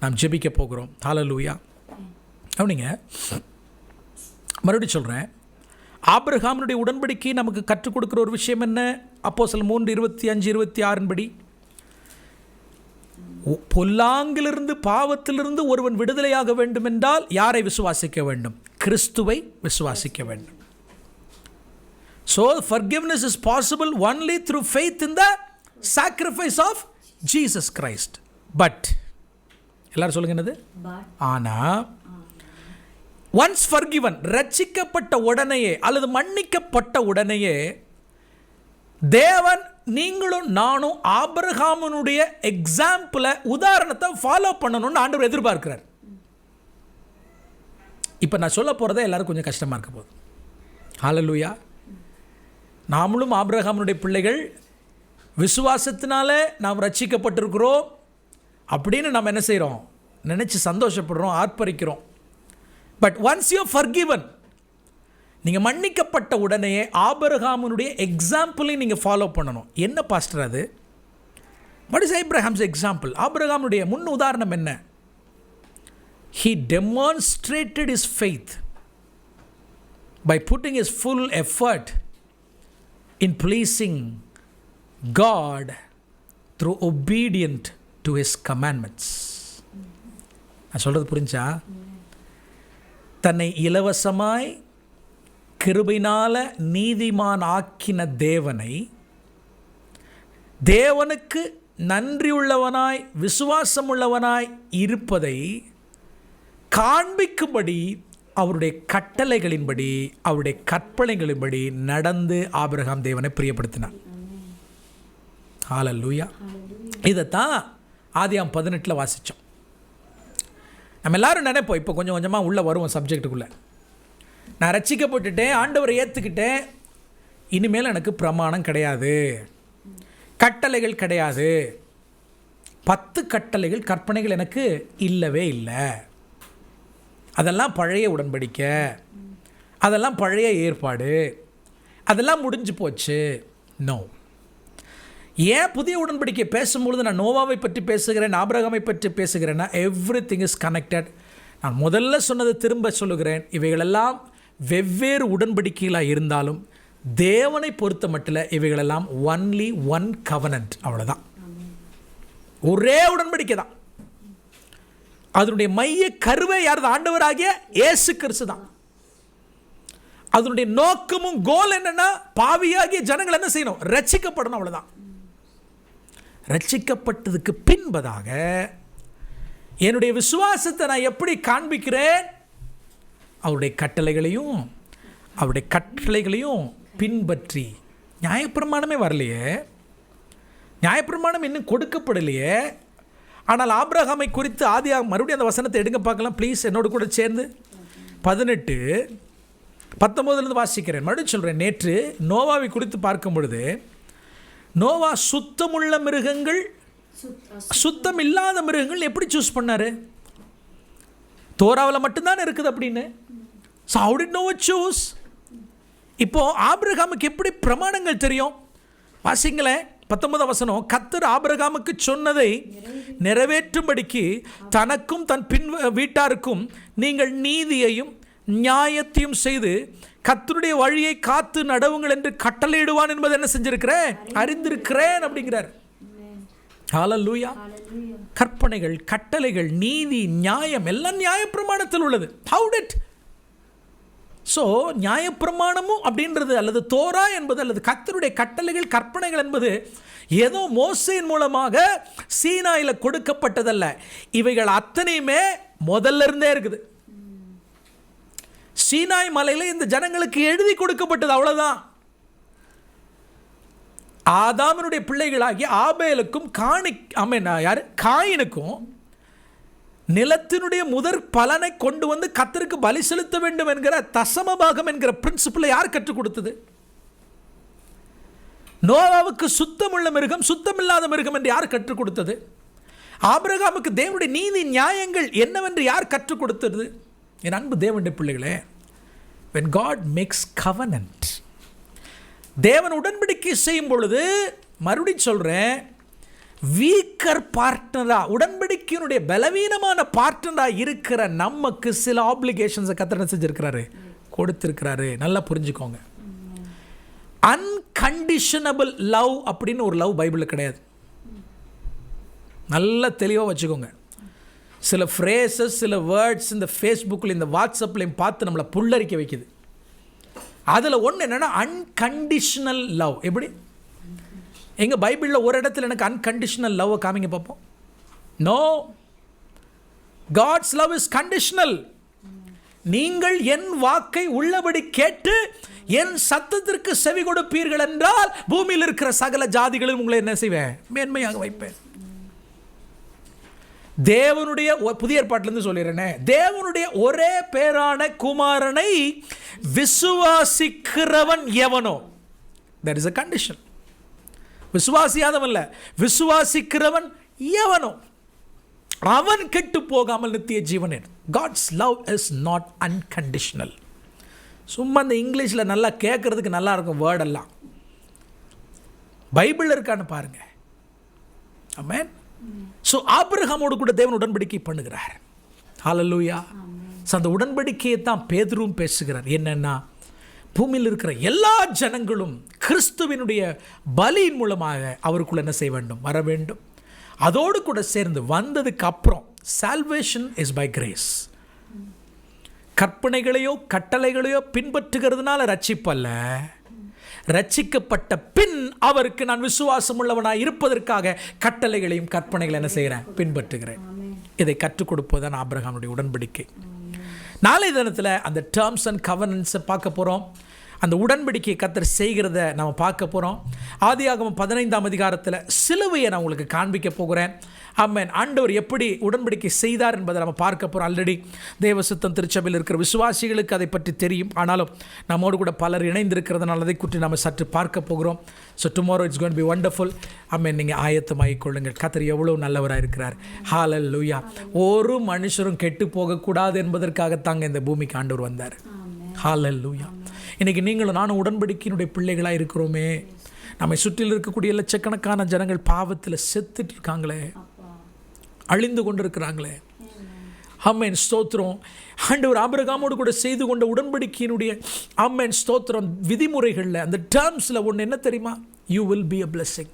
நாம் ஜெபிக்க போகிறோம். ஹல்லேலூயா. அப்படிங்க மறுபடியும் சொல்கிறேன், ஆபிரகாமுடைய உடன்படிக்கை நமக்கு கற்றுக் கொடுக்குற ஒரு விஷயம் என்ன? அப்போஸ்தலர் 3:25-26 படி பொல்லாங்கிலிருந்து பாவத்திலிருந்து ஒருவன் விடுதலையாக வேண்டும் என்றால் யாரை விசுவாசிக்க வேண்டும்? கிறிஸ்துவை விசுவாசிக்க வேண்டும். So forgiveness is possible only through faith in the sacrifice of Jesus Christ. But எல்லாரும் சொல்லுங்க என்னது? ஆனா once forgiven, ரட்சிக்கப்பட்ட உடனேயே அல்லது மன்னிக்கப்பட்ட உடனேயே தேவன் நீங்களும் நானும் ஆபிரகாமுடைய எக்ஸாம்பிளை உதாரணத்தை ஃபாலோ பண்ணணும்னு ஆண்டவர் எதிர்பார்க்கிறார். இப்போ நான் சொல்ல போகிறதே எல்லாரும் கொஞ்சம் கஷ்டமாக இருக்க போகுது. ஹல்லேலூயா. நாமளும் ஆபிரகாமுடைய பிள்ளைகள், விசுவாசத்தினால நாம் ரட்சிக்கப்பட்டிருக்கிறோம் அப்படின்னு நம்ம என்ன செய்கிறோம்? நினச்சி சந்தோஷப்படுறோம், ஆர்ப்பரிக்கிறோம். பட் ஒன்ஸ் யூ ஃபர்கிவன், நீங்கள் மன்னிக்கப்பட்ட உடனே ஆபிரகாமுடைய எக்ஸாம்பிளை நீங்கள் ஃபாலோ பண்ணணும். என்ன பாஸ்டர் அது? What is Abraham's example? ஆபிரகாமுடைய முன் உதாரணம் என்ன? He demonstrated his faith by putting his full effort in pleasing God through obedient to his commandments. நான் சொல்கிறது புரிஞ்சா? தன்னை இலவசமாய் கிருபையினால நீதிமான் ஆக்கின தேவனுக்கு நன்றியுள்ளவனாய் விசுவாசமுள்ளவனாய் இருப்பதை காண்பிக்கும்படி அவருடைய கட்டளைகளின்படி அவருடைய கற்பனைகளின்படி நடந்து ஆபிரகாம் தேவனை பிரியப்படுத்தினார். ஹல்லேலூயா. இதைத்தான் ஆதியாகமம் 18 வாசித்தோம். நம்ம எல்லாரும் நினைப்போம், இப்போ கொஞ்சம் கொஞ்சமாக உள்ளே வருவோம் சப்ஜெக்டுக்குள்ளே. நான் ரட்சிக்கப்பட்டுட்டேன், ஆண்டவரை ஏற்றுக்கிட்டேன், இனிமேல் எனக்கு பிரமாணம் கிடையாது, கட்டளைகள் கிடையாது. 10 கட்டளைகள் கற்பனைகள் எனக்கு இல்லவே இல்லை. அதெல்லாம் பழைய உடன்படிக்கை, அதெல்லாம் பழைய ஏற்பாடு, அதெல்லாம் முடிஞ்சு போச்சு. நோ. ஏன் புதிய உடன்படிக்கை பேசும்பொழுது நான் நோவாவை பற்றி பேசுகிறேன், ஆபிரகாமை பற்றி பேசுகிறேன்னா எவ்ரி திங் இஸ் கனெக்டட். நான் முதல்ல சொன்னதை திரும்ப சொல்லுகிறேன். இவைகளெல்லாம் வெவ்வேறு உடன்படிக்கைகளாக இருந்தாலும் தேவனை பொறுத்த மட்டும் இவைகளெல்லாம் ஒன்லி ஒன் கவனன்ட். அவ்வளோதான், ஒரே உடன்படிக்கை தான். அதனுடைய மைய கருவை யார்? ஆண்டவராகிய இயேசு கிறிஸ்து தான். அதனுடைய நோக்கமும் கோல் என்னன்னா, பாவியாகிய ஜனங்கள் என்ன செய்யணும்? ரட்சிக்கப்படணும். அவ்வளவுதான். ரட்சிக்கப்பட்டதுக்கு பின்பதாக என்னுடைய விசுவாசத்தை நான் எப்படி காண்பிக்கிறேன்? அவருடைய கட்டளைகளையும் பின்பற்றி. நியாயப்பிரமாணமே வரலையே, நியாயப்பிரமாணம் இன்னும் கொடுக்கப்படலையே. ஆனால் ஆபிரகாமை குறித்து ஆதியாகமம், மறுபடியும் அந்த வசனத்தை எடுங்க பார்க்கலாம் ப்ளீஸ், என்னோடு கூட சேர்ந்து. 18:19 வாசிக்கிறேன், மறுபடியும் சொல்கிறேன். நேற்று நோவாவை குறித்து பார்க்கும் பொழுது, நோவா சுத்தமுள்ள மிருகங்கள், சுத்தம் இல்லாத மிருகங்கள் எப்படி சூஸ் பண்ணாரு? தோராவில் மட்டும்தான் இருக்குது அப்படின்னு. So how did Noah choose? இப்போ ஆபிரகாமுக்கு எப்படி பிரமாணங்கள் தெரியும்? வாசிங்களேன் 19 வசனம். கர்த்தர் ஆபிரகாமுக்கு சொன்னதை நிறைவேற்றும்படிக்கு தனக்கும் தன் பின் வீட்டாருக்கும் நீங்கள் நீதியையும் நியாயத்தையும் செய்து கர்த்தருடைய வழியை காத்து நடவுங்கள் என்று கட்டளையிடுவான் என்பதை என்ன செஞ்சிருக்கிறேன்? அறிந்திருக்கிறேன் அப்படிங்கிறார். ஹல்லேலூயா. கற்பனைகள், கட்டளைகள், நீதி, நியாயம் எல்லாம் நியாயப்பிரமாணத்தில் உள்ளது. How did? ஸோ நியாயப்பிரமாணமும் அப்படின்றது, அல்லது தோரா என்பது, அல்லது கர்த்தருடைய கட்டளைகள், கற்பனைகள் என்பது ஏதோ மோசேயின் மூலமாக சீனாயில் கொடுக்கப்பட்டதல்ல. இவைகள் அத்தனையுமே முதல்ல இருந்தே இருக்குது. சீனாய் மலையில் இந்த ஜனங்களுக்கு எழுதி கொடுக்கப்பட்டது, அவ்வளவுதான். ஆதாமினுடைய பிள்ளைகளாகிய ஆபேலுக்கும் காயினுக்கும் நிலத்தினுடைய முதற் பலனை கொண்டு வந்து கர்த்தருக்கு பலி செலுத்த வேண்டும் என்கிற தசமபாகம் என்கிற பிரின்சிபிளை யார் கற்றுக் கொடுத்தது? நோவாவுக்கு சுத்தமுள்ள மிருகம், சுத்தமில்லாத மிருகம் என்று யார் கற்றுக் கொடுத்தது? ஆபிரகாமுக்கு தேவனுடைய நீதி நியாயங்கள் என்னவென்று யார் கற்றுக் கொடுத்தது? என் அன்பு தேவனுடைய பிள்ளைகளே, when God makes covenant, தேவன் உடன்படிக்கை செய்யும் பொழுது, மறுபடியும் சொல்றேன், வீக்கர் பார்ட்னரா, உடன்படிக்கையினுடைய பலவீனமான பார்ட்னரா இருக்கிற நமக்கு சில ஆப்ளிகேஷன்ஸை கர்த்தர் செஞ்சிருக்கிறாரு, கொடுத்திருக்கிறாரு. நல்லா புரிஞ்சுக்கோங்க. அன்கண்டிஷனபிள் லவ் அப்படின்னு ஒரு லவ் பைபிளில் கிடையாது. நல்லா தெளிவாக வச்சுக்கோங்க. சில ஃப்ரேசஸ், சில வேர்ட்ஸ் இந்த ஃபேஸ்புக்கில், இந்த வாட்ஸ்அப்லையும் பார்த்து நம்மளை புல்லரிக்க வைக்குது. அதில் ஒன்று என்னென்னா அன்கண்டிஷனல் லவ். எப்படி? எங்கள் பைபிளில் ஒரு இடத்துல எனக்கு அன்கண்டிஷனல் லவ் காமிங்க பார்ப்போம். No, God's love is conditional. நீங்கள் என் வாக்கை உள்ளபடி கேட்டு என் சத்தத்திற்கு செவி கொடுப்பீர்கள் என்றால் பூமியில் இருக்கிற சகல ஜாதிகளும் உங்களை என்ன செய்வேன்? மேன்மையாக வைப்பேன். தேவனுடைய புதிய ஏற்பாட்டிலிருந்து சொல்லிடுறேனே, தேவனுடைய ஒரே பேரான குமாரனை விசுவாசிக்கிறவன் எவனோ, there is a condition. விசுவாசியாதவன் இல்ல, விசுவாசிக்கிறவன் எவனோ அவன் கெட்டு போகாமல் நித்திய ஜீவன். God's love is not unconditional. சும்மா இந்த இங்கிலீஷில் நல்லா கேட்கறதுக்கு நல்லா இருக்கும் வேர்ட் எல்லாம், பைபிளில் இருக்கான்னு பாருங்க. ஆமென். ஸோ ஆபிரகாமோடு கூட தேவன் உடன்படிக்கை பண்ணுகிறார். ஹல்லேலூயா. ஸோ அந்த உடன்படிக்கையை தான் பேதுருவும் பேசுகிறார். என்னன்னா, பூமியில் இருக்கிற எல்லா ஜனங்களும் கிறிஸ்துவினுடைய பலியின் மூலமாக அவருக்குள்ள என்ன செய்ய வேண்டும்? வர வேண்டும். அதோடு கூட சேர்ந்து வந்ததுக்கு அப்புறம் சால்வேஷன் இஸ் பை கிரேஸ். கற்பனைகளையோ கட்டளைகளையோ பின்பற்றுகிறதுனால ரட்சிப்பல்ல, ரட்சிக்கப்பட்ட பின் அவருக்கு நான் விசுவாசம் உள்ளவனாக இருப்பதற்காக கட்டளைகளையும் கற்பனைகளை என்ன செய்கிறேன்? பின்பற்றுகிறேன். இதை கற்றுக் கொடுப்பதுதான் ஆபிரகாமுடைய உடன்படிக்கை. நாளை தினத்தில் அந்த டேர்ம்ஸ் அண்ட் கவர்னன்ஸை பார்க்க போகிறோம். அந்த உடன்படிக்கையை கர்த்தர் செய்கிறத நம்ம பார்க்க போகிறோம். ஆதியாகமம் 15ஆம் அதிகாரத்தில் சிலுவையை நான் உங்களுக்கு காண்பிக்க போகிறேன். ஆமென். ஆண்டவர் எப்படி உடன்படிக்கை செய்தார் என்பதை நம்ம பார்க்க போகிறோம். ஆல்ரெடி தேவசுத்தம் திருச்சபையில் இருக்கிற விசுவாசிகளுக்கு அதை பற்றி தெரியும். ஆனாலும் நம்மோடு கூட பலர் இணைந்திருக்கிறதுனால அதை குறித்து நம்ம சற்று பார்க்க போகிறோம். So tomorrow it's going to be wonderful. Amen. நீங்கள் ஆயத்தமாகிக் கொள்ளுங்கள். கர்த்தர் எவ்வளோ நல்லவராக இருக்கிறார். ஹல்லேலூயா. ஒரு மனுஷரும் கெட்டு போகக்கூடாது என்பதற்காகத்தாங்க இந்த பூமிக்கு ஆண்டவர் வந்தார். ஹல்லேலூயா. இன்றைக்கி நீங்களும் நானும் உடன்படிக்கையினுடைய பிள்ளைகளாக இருக்கிறோமே. நம்மை சுற்றில் இருக்கக்கூடிய லட்சக்கணக்கான ஜனங்கள் பாவத்தில் செத்துட்டு இருக்காங்களே, அழிந்து கொண்டு இருக்கிறாங்களே. ஆமென். ஸ்தோத்திரம். ஆண்டவர் ஆபிரகாமோடு கூட செய்து கொண்ட உடன்படிக்கையினுடைய ஆமென் ஸ்தோத்திரம் விதிமுறைகளில் அந்த டேர்ம்ஸில் ஒன்று என்ன தெரியுமா? You will be a blessing.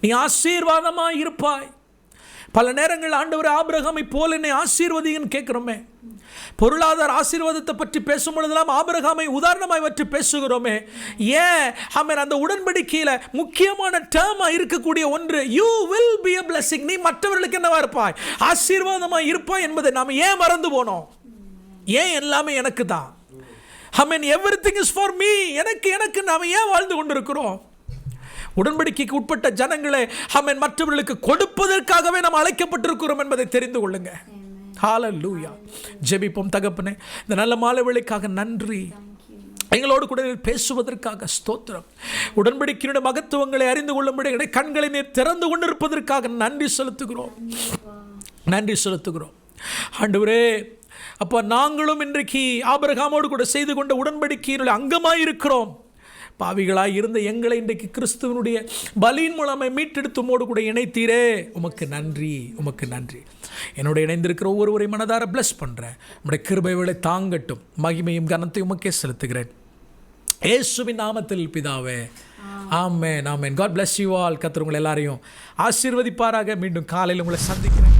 நீ ஆசீர்வாதமாக இருப்பாய். பல நேரங்கள் ஆண்டவர் ஆபிரகாமை போல என்னை ஆசீர்வதின்னு கேட்குறோமே. பொருளாதார ஆசீர்வாதத்தை பற்றி பேசும் பொழுதெல்லாம் ஆபிரகாமை உதாரணமாய் வச்சு பேசுகிறோமே. ஏன்? ஆமென். அந்த உடன்படிக்கையில் முக்கியமான டேர்மாக இருக்கக்கூடிய ஒன்று you will be a blessing. நீ மற்றவர்களுக்கு என்னவா இருப்பாய்? ஆசீர்வாதமாக இருப்பாய் என்பதை நாம் ஏன் மறந்து போனோம்? ஏன் எல்லாமே எனக்கு தான்? Amen. Everything is for me. எனக்கு நாம் ஏன் வாழ்ந்து கொண்டிருக்கிறோம்? உடன்படிக்கைக்கு உட்பட்ட ஜனங்களே ஆமென் மற்றவர்களுக்கு கொடுப்பதற்காகவே நாம் அழைக்கப்பட்டிருக்கிறோம் என்பதை தெரிந்து கொள்ளுங்க. ஹல்லேலூயா. ஜெபிப்போம். தகப்பனே, இந்த நல்ல மாலை வேளைக்காக நன்றி. எங்களோடு கூட பேசுவதற்காக ஸ்தோத்திரம். உடன்படிக்கையினுடைய மகத்துவங்களை அறிந்து கொள்ளும்படி கண்களை நீர் திறந்து கொண்டிருப்பதற்காக நன்றி செலுத்துகிறோம். நன்றி செலுத்துகிறோம் ஆண்டவரே. அப்போ நாங்களும் இன்றைக்கு ஆபிரகாமோடு கூட செய்து கொண்ட உடன்படிக்கையினுடைய அங்கமாக இருக்கிறோம். பாவிகளாய் இருந்த எங்களை இன்றைக்கு கிறிஸ்துவனுடைய பலியின் மூலமாக மீட்டெடுத்துமோடு கூட இணைத்தீரே. உமக்கு நன்றி, உமக்கு நன்றி. என்னோட இணைந்திருக்கிற ஒவ்வொருவரை மனதார பிளஸ் பண்ணுறேன். நம்முடைய கிருபை வேளை தாங்கட்டும். மகிமையும் கனத்தையும் உமக்கே செலுத்துகிறேன். இயேசுவின் நாமத்தில் பிதாவே. ஆமென், ஆமென். God bless you all. கர்த்தர் உங்களை எல்லாரையும் ஆசீர்வதிப்பாராக. மீண்டும் காலையில் உங்களை சந்திக்கிறேன்.